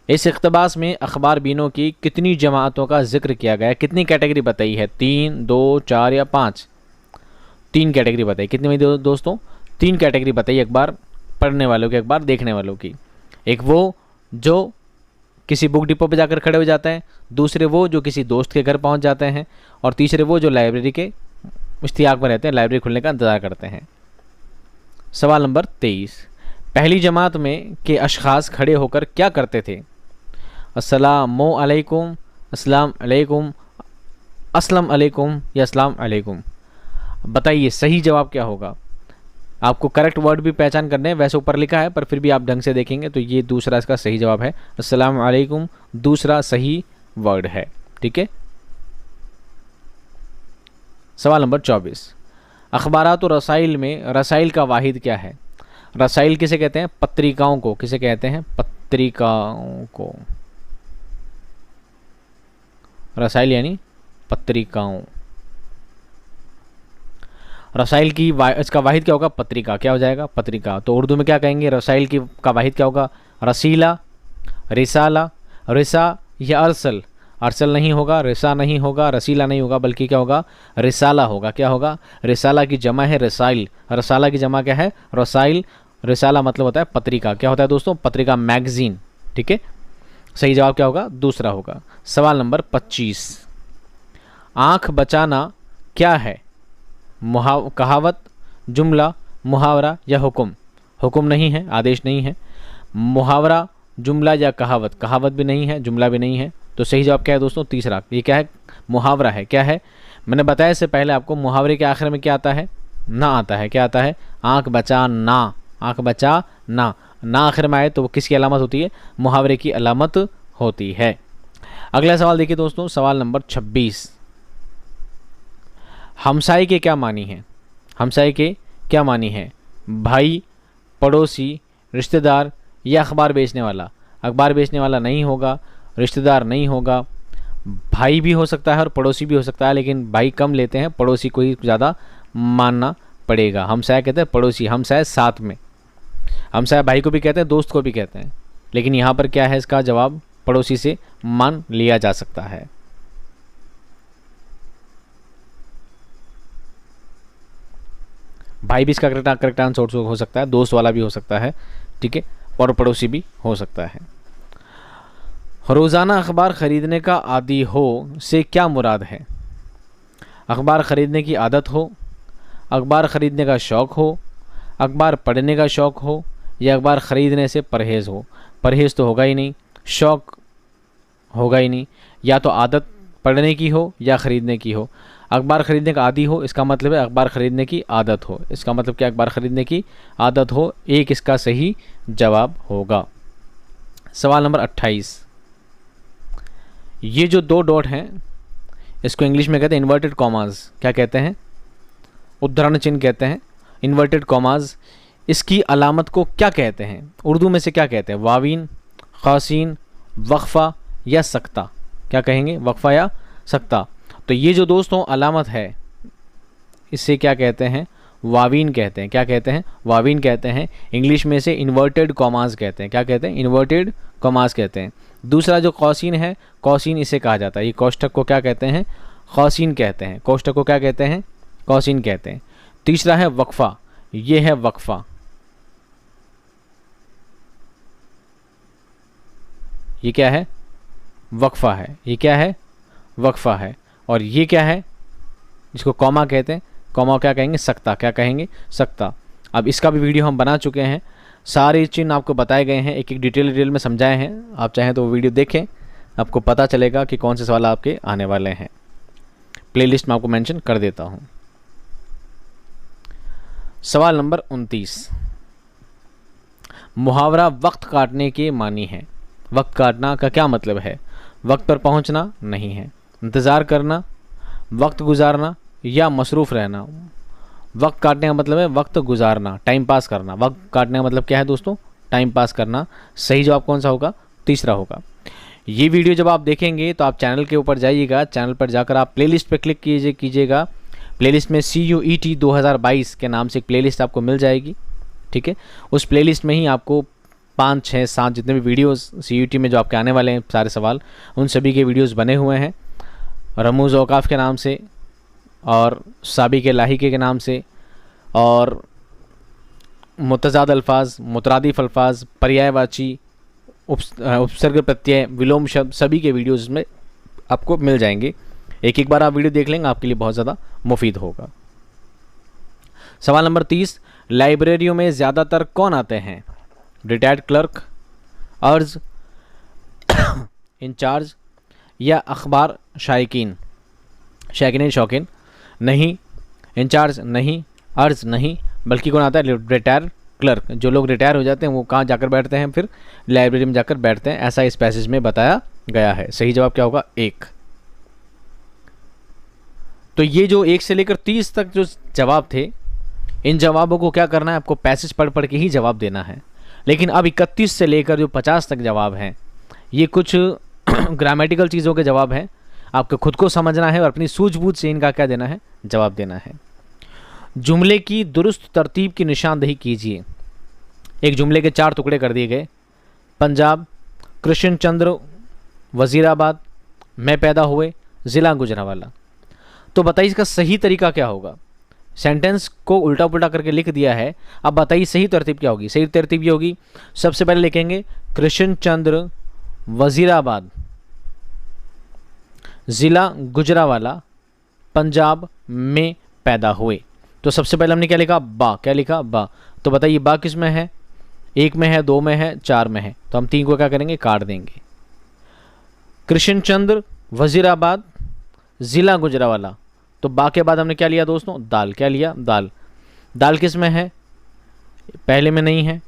इस इक़्तिबास में अखबार बीनों की कितनी जमातों का जिक्र किया गया है? कितनी कैटेगरी बताई है? 3, 2, 4 या 5? 3 कैटेगरी बताई। कितनी दोस्तों? 3 कैटेगरी बताई अखबार पढ़ने वालों की, अखबार देखने वालों की। एक वो जो किसी बुक डिपो पे जाकर खड़े हो जाता है, दूसरे वो जो किसी दोस्त के घर पहुंच जाते हैं, और तीसरे वो जो लाइब्रेरी के इश्तियाक में रहते हैं, लाइब्रेरी खुलने का इंतज़ार करते हैं। सवाल नंबर 23, पहली जमात में के अशखास खड़े होकर क्या करते थे? अस्सलामु अलैकुम, अस्सलाम अलैकुम, अस्सलाम अलैकुम या अस्सलाम अलैकुम? बताइए सही जवाब क्या होगा? आपको करेक्ट वर्ड भी पहचान करने हैं, वैसे ऊपर लिखा है पर फिर भी आप ढंग से देखेंगे तो ये दूसरा इसका सही जवाब है। अस्सलामु अलैकुम दूसरा सही वर्ड है, ठीक है। सवाल नंबर 24, अखबारात और रसाइल में रसाइल का वाहिद क्या है? रसाइल किसे कहते हैं? पत्रिकाओं को। किसे कहते हैं? पत्रिकाओं को। रसाइल यानी पत्रिकाओं। रसाइल की इसका वाहिद क्या होगा? पत्रिका। क्या हो जाएगा? पत्रिका। तो उर्दू में क्या कहेंगे? रसाइल का वाहिद क्या होगा? रसीला, रिसाला, रिसा या अरसल। अरसल नहीं होगा, रिसा नहीं होगा, रसीला नहीं होगा, बल्कि क्या होगा, रिसाला होगा। क्या होगा, रिसाला की जमा है रसाइल, रसाला की जमा क्या है, रसाइल। रिसाला मतलब होता है पत्रिका। क्या होता है दोस्तों, पत्रिका, मैगजीन। ठीक है, सही जवाब क्या होगा, दूसरा होगा। सवाल नंबर 25, आंख बचाना क्या है, कहावत, जुमला, मुहावरा या हुक्म। हुक्म नहीं है, आदेश नहीं है। मुहावरा, जुमला या कहावत, कहावत भी नहीं है, जुमला भी नहीं है। तो सही जवाब क्या है दोस्तों, तीसरा। ये क्या है, मुहावरा है। क्या है, मैंने बताया इससे पहले आपको, मुहावरे के आखिर में क्या आता है, ना आता है। क्या आता है, आंख बचा ना, आंख बचा ना, ना आखिर में आए तो वो किसकी अलामत होती है, मुहावरे की अलामत होती है। अगला सवाल देखिए दोस्तों, सवाल नंबर 26, हमसाये के क्या मानी है, हमसाये के क्या मानी है, भाई, पड़ोसी, रिश्तेदार या अखबार बेचने वाला। अखबार बेचने वाला नहीं होगा, रिश्तेदार नहीं होगा, भाई भी हो सकता है और पड़ोसी भी हो सकता है, लेकिन भाई कम लेते हैं, पड़ोसी को ही ज़्यादा मानना पड़ेगा। हमसाया कहते हैं पड़ोसी, हमसाया साथ में, हमसाया भाई को भी कहते हैं, दोस्त को भी कहते हैं, लेकिन यहाँ पर क्या है, इसका जवाब पड़ोसी से मान लिया जा सकता है। भाई भी इसका करेक्ट आंसर हो सकता है, दोस्त वाला भी हो सकता है, ठीक है, और पड़ोसी भी हो सकता है। रोज़ाना अखबार ख़रीदने का आदी हो से क्या मुराद है, अखबार ख़रीदने की आदत हो, अखबार ख़रीदने का शौक़ हो, अखबार पढ़ने का शौक़ हो, या अखबार ख़रीदने से परहेज़ हो। परहेज़ तो होगा ही नहीं, शौक़ होगा ही नहीं, या तो आदत पढ़ने की हो या ख़रीदने की हो। अखबार ख़रीदने का आदी हो, इसका मतलब है अखबार ख़रीदने की आदत हो, इसका मतलब क्या, अखबार ख़रीदने की आदत हो। एक इसका सही जवाब होगा। सवाल नंबर 28, ये जो दो डॉट हैं इसको इंग्लिश में कहते हैं इन्वर्टेड कॉमाज। क्या कहते हैं, उद्धरण चिन्ह कहते हैं, इन्वर्टेड कॉमाज। इसकी अलामत को क्या कहते हैं, उर्दू में से क्या कहते हैं, वावीन, खासीन, वक्फ़ा या सख्ता। क्या कहेंगे, वक्फ़ा या सख्ता। तो ये जो दोस्तों अलामत है, इससे क्या कहते हैं, वावीन कहते हैं। क्या कहते हैं, वावीन कहते हैं। इंग्लिश में से इन्वर्टेड कॉमाज कहते हैं। क्या कहते हैं, इन्वर्टेड कॉमाज कहते हैं। दूसरा जो कौसीन है, कौसीन इसे कहा जाता है, ये कोष्ठक को क्या कहते हैं, कौसीन कहते हैं। कोष्ठक को क्या कहते हैं, कौसीन कहते हैं। तीसरा है वक्फ़ा, ये है वक्फ़ा, ये क्या है, वक्फ़ा है, ये क्या है, वक्फ़ा है। और ये क्या है, जिसको कॉमा कहते हैं, कॉमा क्या कहेंगे, सख्ता। क्या कहेंगे, सख्ता। अब इसका भी वीडियो हम बना चुके हैं, सारे चिन्ह आपको बताए गए हैं, एक एक डिटेल में समझाए हैं। आप चाहें तो वो वीडियो देखें, आपको पता चलेगा कि कौन से सवाल आपके आने वाले हैं। प्लेलिस्ट में आपको मेंशन कर देता हूं। सवाल नंबर 29, मुहावरा वक्त काटने के मानी है। वक्त काटना का क्या मतलब है, वक्त पर पहुंचना नहीं है, इंतज़ार करना, वक्त गुजारना या मसरूफ़ रहना। वक्त काटने का मतलब है वक्त गुजारना, टाइम पास करना। वक्त काटने का मतलब क्या है दोस्तों, टाइम पास करना। सही जवाब कौन सा होगा, तीसरा होगा। ये वीडियो जब आप देखेंगे तो आप चैनल के ऊपर जाइएगा, चैनल पर जाकर आप प्लेलिस्ट पर क्लिक कीजिएगा। प्लेलिस्ट में CUET 2022 के नाम से एक प्लेलिस्ट आपको मिल जाएगी, ठीक है। उस प्लेलिस्ट में ही आपको 5, 6, 7 जितने भी वीडियोस CUET में जो आपके आने वाले हैं सारे सवाल, उन सभी के वीडियोस बने हुए हैं। रमूज़ औकाफ़ के नाम से और साबिक़ लाहिक़े के नाम से, और मुतज़ाद अल्फाज, मुतरादिफ अल्फाज, पर्यायवाची, उपसर्ग प्रत्यय, विलोम शब्द, सभी के वीडियोस में आपको मिल जाएंगे। एक बार आप वीडियो देख लेंगे, आपके लिए बहुत ज़्यादा मुफीद होगा। सवाल नंबर 30, लाइब्रेरियों में ज़्यादातर कौन आते हैं, रिटायर्ड क्लर्क, अर्ज, इंचार्ज या अखबार शायकीन। शायकीन शौकीन नहीं, इंचार्ज नहीं, अर्ज नहीं, बल्कि कौन आता है, रिटायर क्लर्क। जो लोग रिटायर हो जाते हैं वो कहाँ जाकर बैठते हैं, फिर लाइब्रेरी में जाकर बैठते हैं, ऐसा इस पैसेज में बताया गया है। सही जवाब क्या होगा, 1। तो ये जो 1 से लेकर 30 तक जो जवाब थे, इन जवाबों को क्या करना है, आपको पैसेज पढ़ के ही जवाब देना है। लेकिन अब 31 से लेकर जो 50 तक जवाब हैं, ये कुछ ग्रामेटिकल चीज़ों के जवाब हैं, आपको खुद को समझना है और अपनी सूझबूझ से इनका क्या देना है, जवाब देना है। जुमले की दुरुस्त तरतीब की निशानदेही कीजिए। एक जुमले के 4 टुकड़े कर दिए गए, पंजाब, कृष्ण चंद्र, वज़ीराबाद, में पैदा हुए, ज़िला गुजरावाला। तो बताइए इसका सही तरीका क्या होगा। सेंटेंस को उल्टा पुल्टा करके लिख दिया है, अब बताइए सही तरतीब क्या होगी। सही तरतीब ये होगी, सबसे पहले लिखेंगे कृष्ण चंद्र वजीराबाद, ज़िला गुजरावाला, पंजाब में पैदा हुए। तो सबसे पहले हमने क्या लिखा, बा। क्या लिखा, बा। तो बताइए बा किस में है, एक में है, दो में है, चार में है। तो हम तीन को क्या करेंगे, काट देंगे। कृष्णचंद्र वजीराबाद, ज़िला गुजरावाला। तो बा के बाद हमने क्या लिया दोस्तों, दाल। क्या लिया, दाल। दाल किस में है, पहले में नहीं है,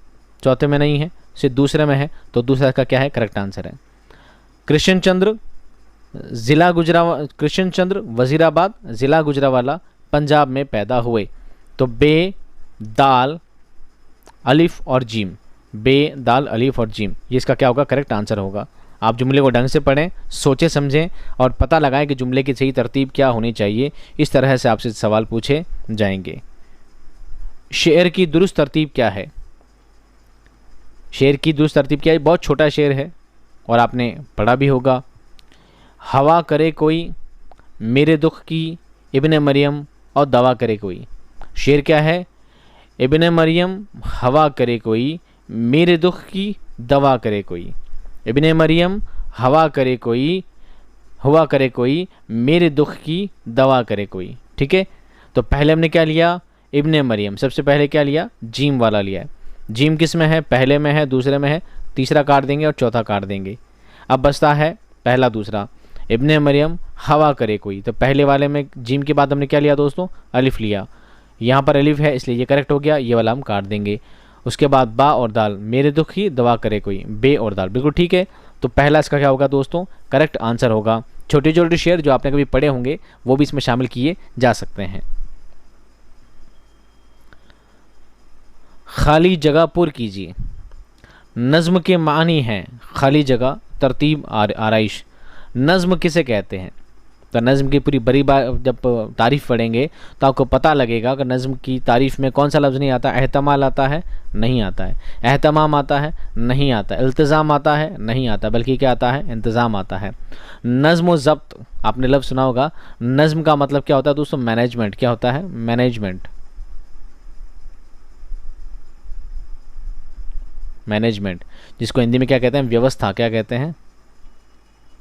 चौथे में नहीं है, सिर्फ दूसरे में है। तो दूसरा का क्या है, करेक्ट आंसर है। कृष्णचंद्र ज़िला कृष्णचंद्र वजीराबाद, ज़िला गुजरावाला, पंजाब में पैदा हुए। तो बे, दाल, अलिफ और जीम। बे, दाल, अलिफ और जीम, ये इसका क्या होगा, करेक्ट आंसर होगा। आप जुमले को ढंग से पढ़ें, सोचें समझें और पता लगाएं कि जुमले की सही तरतीब क्या होनी चाहिए। इस तरह से आपसे सवाल पूछे जाएंगे। शेर की दुरुस्त तरतीब क्या है। शेर की दुरुस्त तरतीब क्या है, बहुत छोटा शेर है और आपने पढ़ा भी होगा। हवा करे कोई मेरे दुख की, इब्ने मरियम और दवा करे कोई। शेर क्या है, इब्ने मरियम हवा करे कोई, मेरे दुख की दवा करे कोई। इब्ने मरियम हवा करे कोई, हुआ करे कोई, मेरे दुख की दवा करे कोई। ठीक है, तो पहले हमने क्या लिया, इब्ने मरियम। सबसे पहले क्या लिया, जीम वाला लिया है। जीम किस में है, पहले में है, दूसरे में है, तीसरा काट देंगे और चौथा काट देंगे। अब बचता है पहला दूसरा। इब्ने मरियम हवा करे कोई, तो पहले वाले में जीम के बाद हमने क्या लिया दोस्तों, अलिफ लिया। यहाँ पर अलिफ है इसलिए ये करेक्ट हो गया, ये वाला हम काट देंगे। उसके बाद बा और दाल, मेरे दुख की दवा करे कोई, बे और दाल, बिल्कुल ठीक है। तो पहला इसका क्या होगा दोस्तों, करेक्ट आंसर होगा। छोटे छोटे शेर जो आपने कभी पढ़े होंगे वो भी इसमें शामिल किए जा सकते हैं। खाली जगह पुर कीजिए। नज़्म के मानी हैं खाली जगह, तरतीब, आराइश। नज़्म किसे कहते हैं, तो नज़्म की पूरी बड़ी बार जब तारीफ़ पढ़ेंगे तो आपको पता लगेगा कि नज़्म की तारीफ़ में कौन सा लफ्ज़ नहीं आता। एहतमाल आता है, नहीं आता है। एहतमाम आता है, नहीं आता। इल्तिज़ाम आता है, नहीं आता। बल्कि क्या आता है, इंतज़ाम आता है। नज़्म व ज़ब्त, आपने लफ्ज़ सुना होगा। नज़्म का मतलब क्या होता है दोस्तों, मैनेजमेंट। क्या होता है, मैनेजमेंट। मैनेजमेंट जिसको हिंदी में क्या कहते हैं, व्यवस्था। क्या कहते हैं,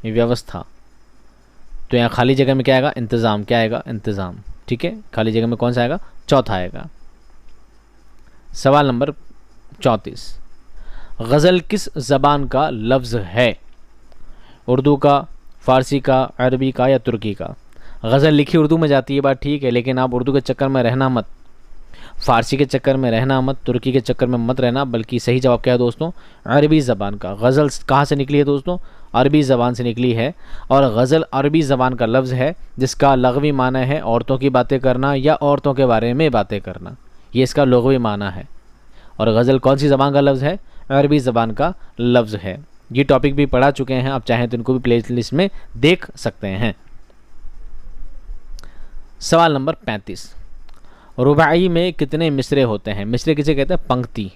व्यवस्था। तो यहाँ खाली जगह में क्या आएगा, इंतज़ाम। क्या आएगा, इंतज़ाम। ठीक है, खाली जगह में कौन सा आएगा, चौथा आएगा। सवाल नंबर 34, गज़ल किस ज़बान का लफ्ज़ है। उर्दू का, फ़ारसी का, अरबी का या तुर्की का। गज़ल लिखी उर्दू में जाती है, बात ठीक है, लेकिन आप उर्दू के चक्कर में रहना मत, फ़ारसी के चक्कर में रहना मत, तुर्की के चक्कर में मत रहना, बल्कि सही जवाब क्या है दोस्तों, अरबी ज़बान का। गज़ल कहाँ से निकली है दोस्तों, अरबी ज़बान से निकली है। और गज़ल अरबी ज़बान का लफ्ज़ है जिसका लग़वी माना है औरतों की बातें करना या औरतों के बारे में बातें करना, ये इसका लग़वी माना है। और गज़ल कौन सी ज़बान का लफ्ज़ है, अरबी ज़बान का लफ्ज़ है। ये टॉपिक भी पढ़ा चुके हैं, आप चाहें तो इनको भी प्ले लिस्ट में देख सकते हैं। सवाल नंबर 35, रुबाई में कितने मिसरे होते हैं। मिसरे किसे कहते हैं, पंक्ति,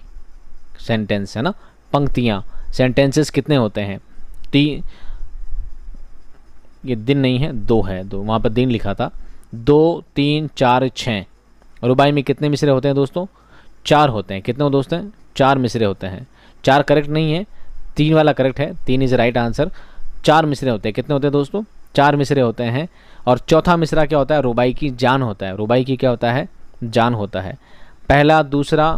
सेंटेंस है ना, पंक्तियाँ, सेंटेंसेस कितने होते हैं, ये दिन नहीं है, दो है, दो, वहाँ पर दिन लिखा था। 2, 3, 4, 6। रुबाई में कितने मिसरे होते हैं दोस्तों, 4 होते हैं। कितने दोस्त हैं, 4 मिसरे होते हैं। 4 करेक्ट नहीं है, 3 वाला करेक्ट है, 3 इज़ राइट आंसर। 4 मिसरे होते हैं। कितने होते हैं दोस्तों, 4 मिसरे होते हैं। और चौथा मिसरा क्या होता है, रुबाई की जान होता है। रुबाई की क्या होता है, जान होता है। पहला, दूसरा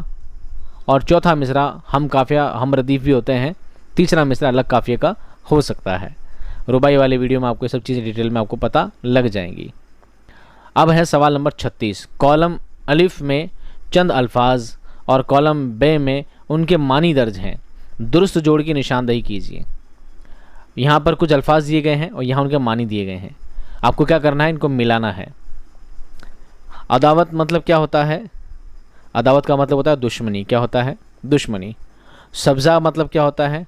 और चौथा मिसरा हम काफ़िया, हम रदीफ़ भी होते हैं। तीसरा मिसरा अलग काफ़िए का हो सकता है। रुबाई वाले वीडियो में आपको ये सब चीज़ें डिटेल में आपको पता लग जाएंगी। अब है सवाल नंबर 36, कॉलम अलिफ में चंद अल्फाज और कॉलम बे में उनके मानी दर्ज हैं, दुरुस्त जोड़ की निशानदही कीजिए। यहाँ पर कुछ अल्फाज दिए गए हैं और यहाँ उनके मानी दिए गए हैं। आपको क्या करना है, इनको मिलाना है। अदावत मतलब क्या होता है, अदावत का मतलब होता है दुश्मनी। क्या होता है, दुश्मनी। सब्ज़ा मतलब क्या होता है,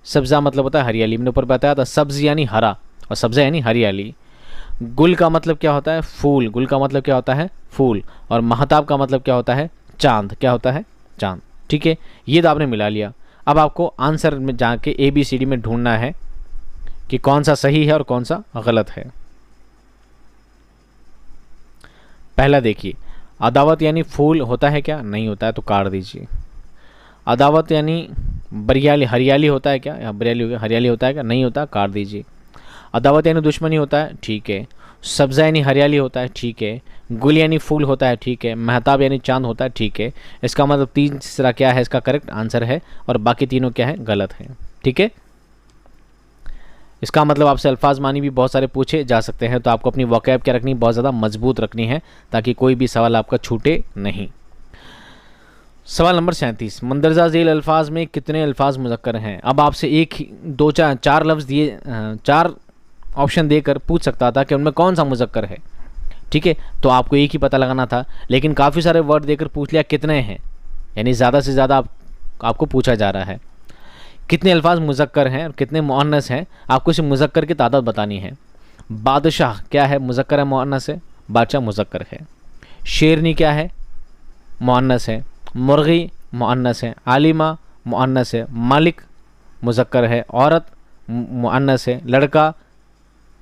सब्ज़ा मतलब होता है हरियाली। मैंने ऊपर बताया था सब्ज़ यानी हरा और सब्ज़ा यानी हरियाली। गुल का मतलब क्या होता है, फूल। गुल का मतलब क्या होता है, फूल। और महताब का मतलब क्या होता है, चांद। क्या होता है, चांद। ठीक है, ये तो आपने मिला लिया। अब आपको आंसर में जाके ABCD में ढूंढना है। कि कौन सा सही है और कौन सा गलत है। पहला देखिए, अदावत यानी फूल होता है क्या? नहीं होता है, तो काट दीजिए। अदावत यानी बरियाली, हरियाली होता है क्या? यहाँ बरियाली हो गया, हरियाली होता है क्या? नहीं होता, काट दीजिए। अदावत यानी दुश्मनी होता है, ठीक है। सब्ज़ा यानी हरियाली होता है, ठीक है। गुल यानी फूल होता है, ठीक है। महताब यानी चांद होता है, ठीक है। इसका मतलब तीसरा क्या है, इसका करेक्ट आंसर है, और बाकी तीनों क्या है, गलत है, ठीक है। इसका मतलब आपसे अल्फाज मानी भी बहुत सारे पूछे जा सकते हैं, तो आपको अपनी वोकैब क्या रखनी, बहुत ज़्यादा मजबूत रखनी है, ताकि कोई भी सवाल आपका छूटे नहीं। सवाल नंबर 37, मंदरजा झेल अल्फाज में कितने अल्फाज मुज़क्कर हैं? अब आपसे एक ही दो चार लफ्ज़ दिए, चार ऑप्शन देकर पूछ सकता था कि उनमें कौन सा मुज़क्कर है, ठीक है। तो आपको एक ही पता लगाना था, लेकिन काफ़ी सारे वर्ड देकर पूछ लिया कितने हैं, यानी ज़्यादा से ज़्यादा आपको पूछा जा रहा है कितने अल्फाज मुज़क्कर हैं और कितने मुअन्नस हैं। आपको सिर्फ मुज़क्कर की तादाद बतानी है। बादशाह क्या है, मुज़क्कर है मुअन्नस है? बादशाह मुज़क्कर है। शेरनी क्या है, मुअन्नस है। मुर्गी मुअन्नस है। आलिमा मुअन्नस है। मालिक मुज़क्कर है। औरत मुअन्नस है। लड़का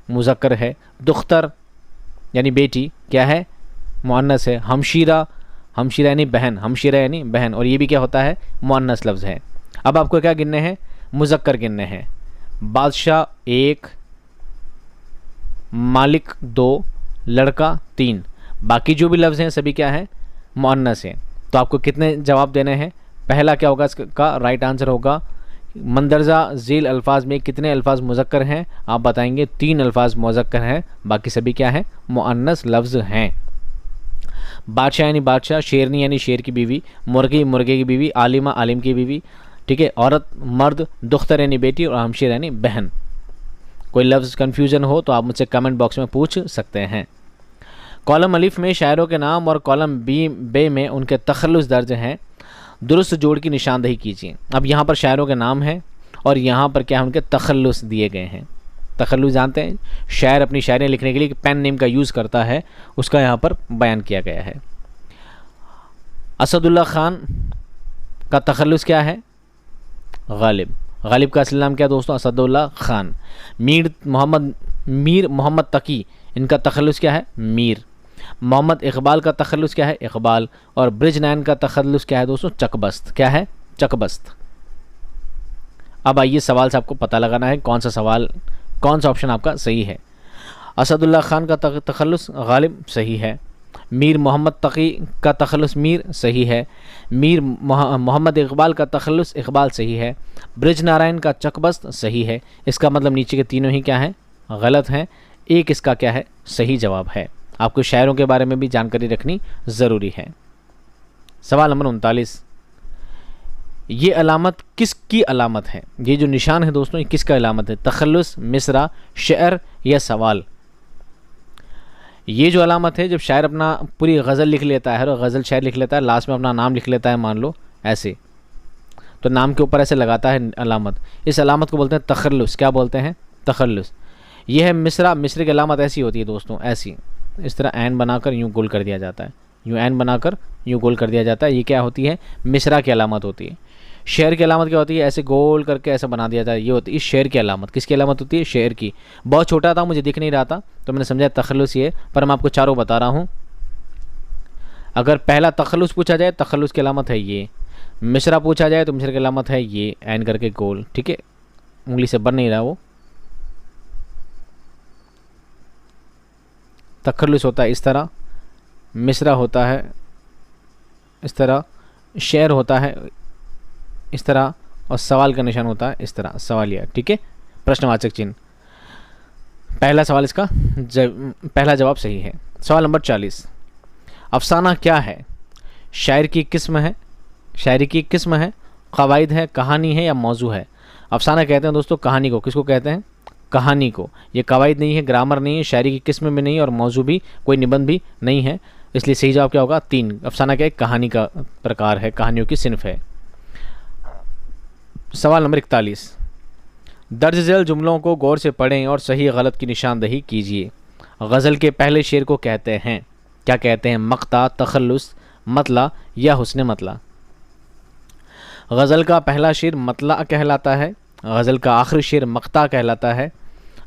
मुज़क्कर है। दुख्तर यानी बेटी क्या है, मुअन्नस है। हमशीरा, हमशीरा यानी बहन, हमशीरा यानी बहन, और ये भी क्या होता है, मुअन्नस लफ्ज़ है। अब आपको क्या गिनने हैं, मुज़क्कर गिनने हैं। बादशाह 1, मालिक 2, लड़का 3, बाकी जो भी लफ्ज़ हैं सभी क्या है, मुअन्नस हैं। तो आपको कितने जवाब देने हैं? पहला क्या होगा, इसका राइट आंसर होगा मंदरजा झेल अल्फाज में कितने अल्फाज मुज़क्कर हैं? आप बताएंगे 3 अल्फाज मुज़क्कर हैं, बाकी सभी क्या है, मुअन्नस लफ्ज़ हैं। बादशाह यानी बादशाह, शेरनी यानी शेर की बीवी, मुर्गी मुर्गे की बीवी, आलिमा आलिम की बीवी, ठीक है। औरत मर्द, दुख्तर यानी बेटी, और हमशीर यानी बहन। कोई लफ्ज़ कन्फ्यूज़न हो तो आप मुझसे कमेंट बॉक्स में पूछ सकते हैं। कॉलम अलिफ में शायरों के नाम और कॉलम बे में उनके तखल्लुस दर्ज हैं। दुरुस्त जोड़ की निशानदही कीजिए। अब यहाँ पर शायरों के नाम हैं और यहाँ पर क्या है, उनके तखल्लुस दिए गए हैं। तखल्लुस जानते हैं, शायर अपनी शायरी लिखने के लिए पेन नेम का यूज़ करता है, उसका यहाँ पर बयान किया गया है। असदुल्ला खान का तखल्लुस क्या है, गालिब। गालिब का असली नाम क्या दोस्तों, असदुल्ला खान। मीर मोहम्मद तकी, इनका तखल्लुस क्या है, मीर। मोहम्मद इकबाल का तखल्लुस क्या है, इकबाल। और ब्रिजनैन का तखल्लुस क्या है दोस्तों, चकबस्त। क्या है, चकबस्त। अब आइए सवाल से आपको पता लगाना है कौन सा ऑप्शन आपका सही है। असदुल्ला खान का तखल्लुस गालिब सही है। मीर मोहम्मद तकी का तखल्लुस मीर सही है। मीर मोहम्मद इकबाल का तखल्लुस इकबाल सही है। ब्रिज नारायण का चकबस्त सही है। इसका मतलब नीचे के तीनों ही क्या है, गलत हैं। एक इसका क्या है, सही जवाब है। आपको शायरों के बारे में भी जानकारी रखनी ज़रूरी है। सवाल नंबर 39, ये अलामत किसकी अलामत है? ये जो निशान है दोस्तों, ये किसका अलामत है? तखल्लुस, मिसरा, शेर या सवाल? ये जो अलामत है, जब शायर अपना पूरी गज़ल लिख लेता है और गज़ल शायर लिख लेता है, लास्ट में अपना नाम लिख लेता है, मान लो ऐसे, तो नाम के ऊपर ऐसे लगाता है अलामत, इस अलामत को बोलते हैं तखल्लुस। क्या बोलते हैं, तखल्लुस। ये है मिसरा। मिसरे की अलामत ऐसी होती है दोस्तों, ऐसी, इस तरह एन बनाकर यूँ गोल कर दिया जाता है, यूँ एन बनाकर यूँ गोल कर दिया जाता है। ये क्या होती है, मिसरा की अलामत होती है। शेर की अलामत क्या होती है, ऐसे गोल करके ऐसा बना दिया जाता है, ये होती है शेर की अलामत। किसकी अलामत होती है, शेर की। बहुत छोटा था, मुझे दिख नहीं रहा था, तो मैंने समझा तखल्लुस ये, पर मैं आपको चारों बता रहा हूँ। अगर पहला तखल्लुस पूछा जाए, तखल्लुस की अलामत है ये। मिसरा पूछा जाए तो मिसरा की अलामत है ये, एन करके गोल, ठीक है। उंगली से बन नहीं रहा वो। तखल्लुस होता है इस तरह, मिसरा होता है इस तरह, शेर होता है इस तरह, और सवाल का निशान होता है इस तरह, सवालिया, ठीक है, प्रश्नवाचक चिन्ह। पहला सवाल इसका पहला जवाब सही है। सवाल नंबर 40, अफसाना क्या है? शायर की किस्म है, शायरी की किस्म है, क़वाइद है, कहानी है या मौजू है? अफसाना कहते हैं दोस्तों कहानी को। किसको कहते हैं, कहानी को। ये क़वाइद नहीं है, ग्रामर नहीं है, शायरी की किस्म में नहीं है, और मौजू भी, कोई निबंध भी नहीं है। इसलिए सही जवाब क्या होगा, 3। अफसाना क्या है, कहानी का प्रकार है, कहानियों की सिनफ है। सवाल नंबर 41, दर्ज झेल जुमलों को गौर से पढ़ें और सही गलत की निशानदही कीजिए। गज़ल के पहले शेर को कहते हैं, क्या कहते हैं, मक़ता, तखल्लुस, मतला या हुस्न मतला? गज़ल का पहला शेर मतला कहलाता है, गज़ल का आखिरी शेर मक़ता कहलाता है,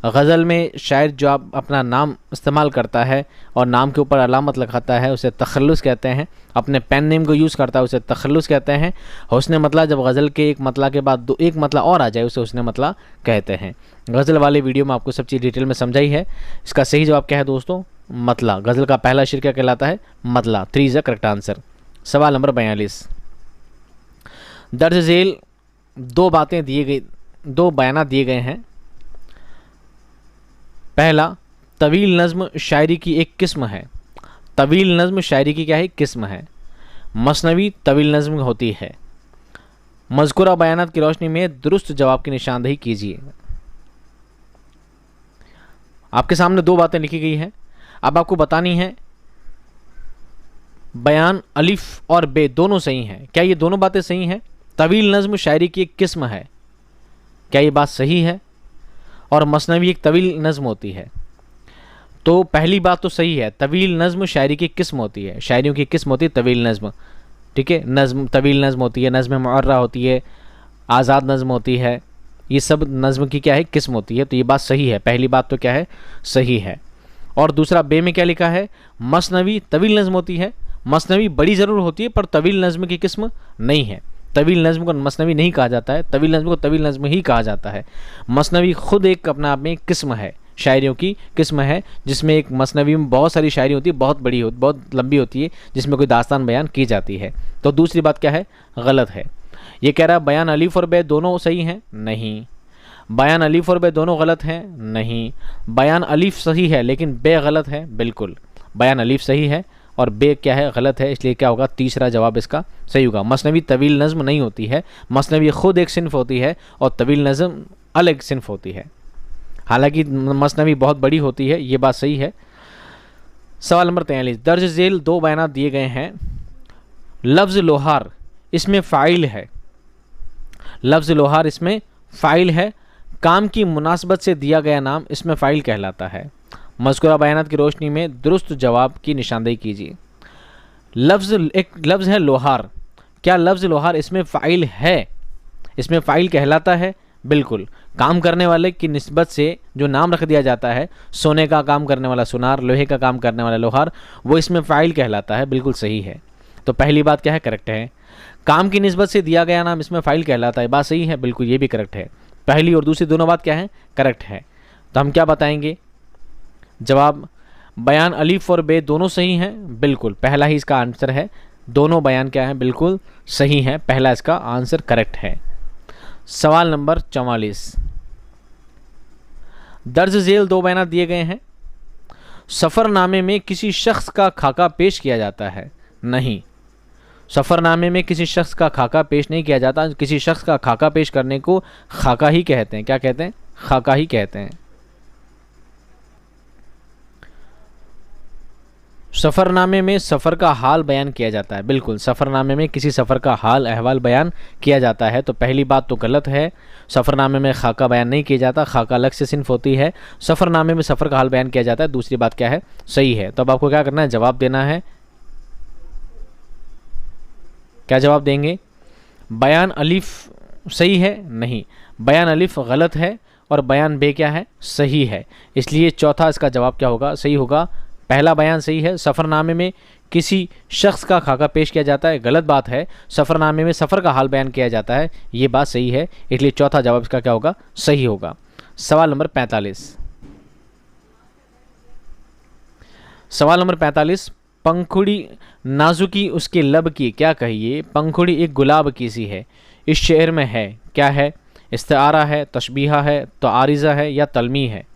गज़ल में शायर जो आप अपना नाम इस्तेमाल करता है और नाम के ऊपर अलामत लगाता है उसे तखल्लुस कहते हैं। अपने पेन नेम को यूज़ करता है उसे तखल्लुस कहते हैं। हुस्न मतला जब गज़ल के एक मतला के बाद एक मतला और आ जाए उसे हुस्न मतला कहते हैं। गज़ल वाले वीडियो में आपको सब चीज़ डिटेल में समझाई है। इसका सही जवाब क्या है दोस्तों? मतला। गज़ल का पहला शेर क्या कहलाता है? मतला। 3 इज़ द करेक्ट आंसर। सवाल नंबर 42। दर्ज झेल दो बयान दिए गए हैं। पहला, तवील नज़्म शायरी की एक किस्म है। तवील नज़्म शायरी की क्या है? किस्म है। मसनवी तवील नज़्म होती है। मज़कूरा बयानात की रोशनी में दुरुस्त जवाब की निशानदेही कीजिए। आपके सामने 2 बातें लिखी गई हैं। अब आपको बतानी है बयान अलिफ और बे दोनों सही हैं। क्या ये दोनों बातें सही हैं? तवील नज़्म शायरी की एक किस्म है, क्या ये बात सही है? और मसनवी एक तवील नज़्म होती है। तो पहली बात तो सही है, तवील नज़्म शायरी की किस्म होती है। शायरियों की किस्म होती है तवील नज़्म, ठीक है। नज़्म तवील नज़्म होती है, नज़्म मुअर्रा होती है, आज़ाद नज़्म होती है, ये सब नज़्म की क्या है? किस्म होती है। तो ये बात सही है, पहली बात तो क्या है? सही है। और दूसरा, बे में क्या लिखा है? मसनवी तवील नज़्म होती है। मसनवी बड़ी ज़रूर होती है पर तवील नज़्म की किस्म नहीं है। तवील नज़्म को मसनवी नहीं कहा जाता है, तवील नज़्म को तवील नज़्म ही कहा जाता है। मसनवी खुद एक अपने आप में एक किस्म है, शायरियों की किस्म है, जिसमें एक मसनवी में बहुत सारी शायरी होती है, बहुत लंबी होती है, जिसमें कोई दास्तान बयान की जाती है। तो दूसरी बात क्या है? गलत है। ये कह रहा है बयान अलीफ और बे दोनों सही हैं? नहीं। बयान अलीफ और बे दोनों गलत हैं? नहीं। बयान अलीफ सही है लेकिन बे गलत है? बिल्कुल। बयान अलीफ सही है और बे क्या है? गलत है। इसलिए क्या होगा? तीसरा जवाब इसका सही होगा। मसनवी तवील नज़्म नहीं होती है, मसनवी खुद एक सिन्फ होती है और तवील नज़्म अलग सिन्फ होती है। हालांकि मसनवी बहुत बड़ी होती है, ये बात सही है। सवाल नंबर 43। दर्ज झेल 2 बयान दिए गए हैं। लफ्ज़ लोहार इसमें फ़ाइल है। लफ्ज़ लोहार इसमें फ़ाइल है। काम की मुनासबत से दिया गया नाम इसमें फ़ाइल कहलाता है। मज़कूरा बयानात की रोशनी में दुरुस्त जवाब की निशानदेही कीजिए। एक लफ्ज़ है लोहार। क्या लफ्ज़ लोहार इसमें फ़ाइल है? इसमें फ़ाइल कहलाता है? बिल्कुल। काम करने वाले की निस्बत से जो नाम रख दिया जाता है, सोने का काम करने वाला सुनार, लोहे का काम करने वाला लोहार, वो इसमें फ़ाइल कहलाता है। बिल्कुल सही है। तो पहली बात क्या है? करेक्ट है। काम की निस्बत से दिया गया नाम इसमें फ़ाइल कहलाता है, बात सही है। बिल्कुल, ये भी करेक्ट है। पहली और दूसरी दोनों बात क्या है? करेक्ट है। तो हम क्या बताएंगे? जवाब बयान अलीफ और बे दोनों सही हैं। बिल्कुल, पहला ही इसका आंसर है। दोनों बयान क्या है? बिल्कुल सही है। पहला इसका आंसर करेक्ट है। सवाल नंबर 44। दर्ज झेल 2 बयान दिए गए हैं। सफ़रनामे में किसी शख्स का खाका पेश किया जाता है? नहीं। सफ़रनामे में किसी शख्स का खाका पेश नहीं किया जाता। किसी शख्स का खाका पेश करने को खाका ही कहते हैं। क्या कहते हैं? खाका ही कहते हैं। सफ़रनामे में सफ़र का हाल बयान किया जाता है। बिल्कुल, सफ़रनामे में किसी सफ़र का हाल अहवाल बयान किया जाता है। तो पहली बात तो गलत है, सफ़रनामे में खाका बयान नहीं किया जाता, खाका अलग से सिन्फ होती है। सफ़रनामे में सफ़र का हाल बयान किया जाता है। दूसरी बात क्या है? सही है। तो अब आपको क्या करना है? जवाब देना है। क्या जवाब देंगे? बयान अलिफ सही है? नहीं। बयान अलिफ गलत है और बयान बे क्या है? सही है। इसलिए चौथा इसका जवाब क्या होगा? सही होगा। पहला बयान सही है, सफ़रनामे में किसी शख्स का खाका पेश किया जाता है, गलत बात है। सफ़रनामे में सफ़र का हाल बयान किया जाता है, ये बात सही है। इसलिए चौथा जवाब इसका क्या होगा? सही होगा। सवाल नंबर 45। सवाल नंबर 45। पंखुड़ी नाजुकी उसके लब की क्या कहिए, पंखुड़ी एक गुलाब की सी है, इस शेर में है, क्या है? इस्तिआरा है, तशबीहा है, तो आरिज़ा है या तलमी है?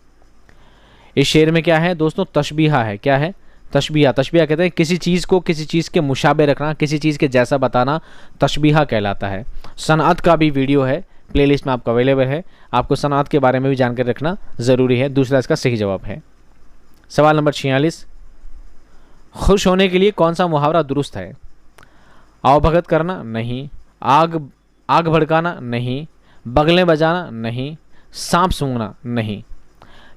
इस शेर में क्या है दोस्तों? तशबीहा है। क्या है? तशबीहा। तशबीहा कहते हैं किसी चीज़ को किसी चीज़ के मुशाबे रखना, किसी चीज़ के जैसा बताना, तशबीहा कहलाता है। सनअत का भी वीडियो है, प्लेलिस्ट में आपको अवेलेबल है। आपको सनअत के बारे में भी जानकारी रखना ज़रूरी है। दूसरा इसका सही जवाब है। सवाल नंबर 46। खुश होने के लिए कौन सा मुहावरा दुरुस्त है? आवभगत करना? नहीं। आग भड़काना? नहीं। बगलें बजाना? नहीं। सांप सूंघना? नहीं।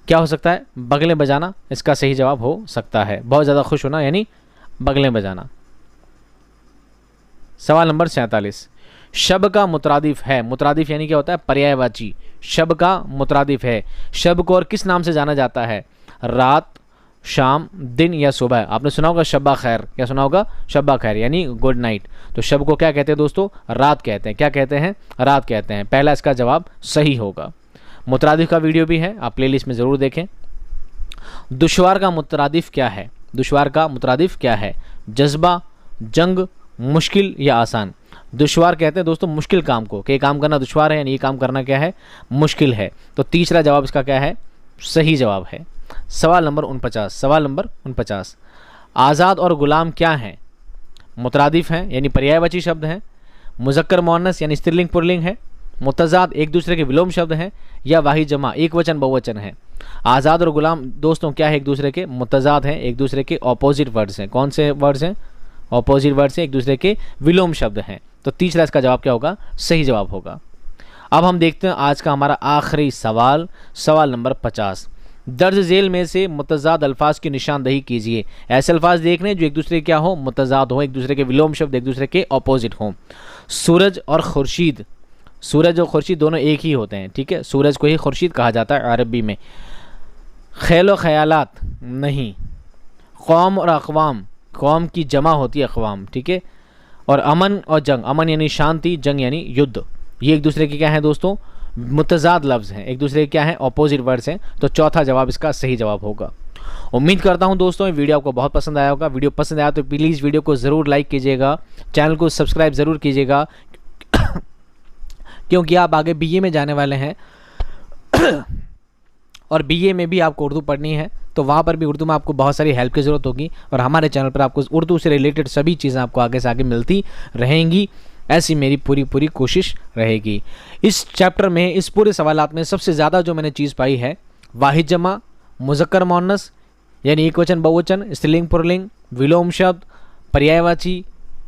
क्या हो सकता है? बगलें बजाना इसका सही जवाब हो सकता है। बहुत ज़्यादा खुश होना यानी बगलें बजाना। सवाल नंबर 47। शब का मुतरादिफ है, मुतरादिफ यानी क्या होता है, पर्यायवाची, शब का मुतरादिफ है। शब को और किस नाम से जाना जाता है, रात, शाम, दिन या सुबह। आपने सुना होगा शब्बा खैर, क्या सुना होगा, शब्बा खैर यानी गुड नाइट। तो शब को क्या कहते हैं दोस्तों, रात कहते हैं। क्या कहते हैं, रात कहते हैं। पहला इसका जवाब सही होगा। मुतरादिफ का वीडियो भी है, आप प्लेलिस्ट में ज़रूर देखें। दुश्वार का मुतरादिफ क्या है, दुश्वार का मुतरादिफ क्या है, जज्बा, जंग, मुश्किल या आसान। दुश्वार कहते हैं दोस्तों मुश्किल काम को, कि काम करना दुश्वार है यानी ये काम करना क्या है, मुश्किल है। तो तीसरा जवाब इसका क्या है, सही जवाब है। सवाल नंबर 49, सवाल नंबर 49, आज़ाद और गुलाम क्या हैं, मुतरादिफ हैं यानी पर्यायवाची शब्द हैं, मुज़क्कर मुअन्नस यानी स्त्रीलिंग पुल्लिंग है, मुतज़ाद एक दूसरे के विलोम शब्द हैं, या वाहिद जमा एक वचन बहुवचन है। आज़ाद और गुलाम दोस्तों क्या है, एक दूसरे के मुतज़ाद हैं, एक दूसरे के ऑपोजिट वर्ड्स हैं। कौन से वर्ड्स हैं, ऑपोजिट वर्ड्स हैं, एक दूसरे के विलोम शब्द हैं। तो तीसरा इसका जवाब क्या होगा, सही जवाब होगा। अब हम देखते हैं आज का हमारा आखिरी सवाल, सवाल नंबर 50। दर्ज झेल में से मुतज़ाद अल्फाज की निशानदही कीजिए। ऐसे अल्फाज देखने जो एक दूसरे के क्या हो, मुतज़ाद हो, एक दूसरे के विलोम शब्द एक दूसरे के ऑपोजिट हों। सूरज और खुर्शीद, सूरज और खुर्शीद दोनों एक ही होते हैं, ठीक है, सूरज को ही खुर्शीद कहा जाता है अरबी में। ख़ैल व ख़यालात नहीं। कौम और अक़वाम, कौम की जमा होती है अक़वाम, ठीक है। और अमन और जंग, अमन यानी शांति, जंग यानी युद्ध, ये एक दूसरे के क्या हैं दोस्तों, मुतज़ाद लफ्ज़ हैं, एक दूसरे के क्या हैं, ऑपोजिट वर्ड्स हैं। तो चौथा जवाब इसका सही जवाब होगा। उम्मीद करता हूं दोस्तों ये वीडियो आपको बहुत पसंद आया होगा। वीडियो पसंद आया तो प्लीज़ वीडियो को ज़रूर लाइक कीजिएगा, चैनल को सब्सक्राइब ज़रूर कीजिएगा क्योंकि आप आगे बीए में जाने वाले हैं और बीए में भी आपको उर्दू पढ़नी है, तो वहाँ पर भी उर्दू में आपको बहुत सारी हेल्प की ज़रूरत होगी। और हमारे चैनल पर आपको उर्दू से रिलेटेड सभी चीज़ें आपको आगे से आगे मिलती रहेंगी, ऐसी मेरी पूरी कोशिश रहेगी। इस चैप्टर में, इस पूरे सवालात में सबसे ज़्यादा जो मैंने चीज़ पाई है, वाहिद जमा, मुज़क्कर मुअन्नस यानी एक वचन बहुवचन, स्त्रीलिंग पुल्लिंग, विलोम शब्द, पर्यायवाची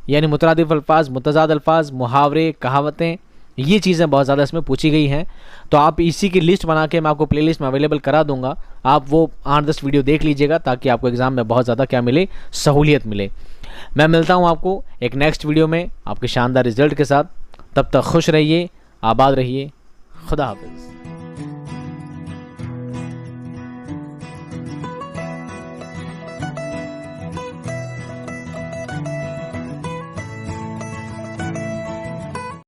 यानी मुतरादिफ अल्फाज, मुतज़ाद अल्फाज, मुहावरे, कहावतें, ये चीज़ें बहुत ज़्यादा इसमें पूछी गई हैं। तो आप इसी की लिस्ट बना के मैं आपको प्लेलिस्ट में अवेलेबल करा दूंगा, आप वो 8-10 वीडियो देख लीजिएगा ताकि आपको एग्ज़ाम में बहुत ज़्यादा क्या मिले, सहूलियत मिले। मैं मिलता हूँ आपको एक नेक्स्ट वीडियो में आपके शानदार रिजल्ट के साथ। तब तक खुश रहिए, आबाद रहिए, खुदा हाफिज़।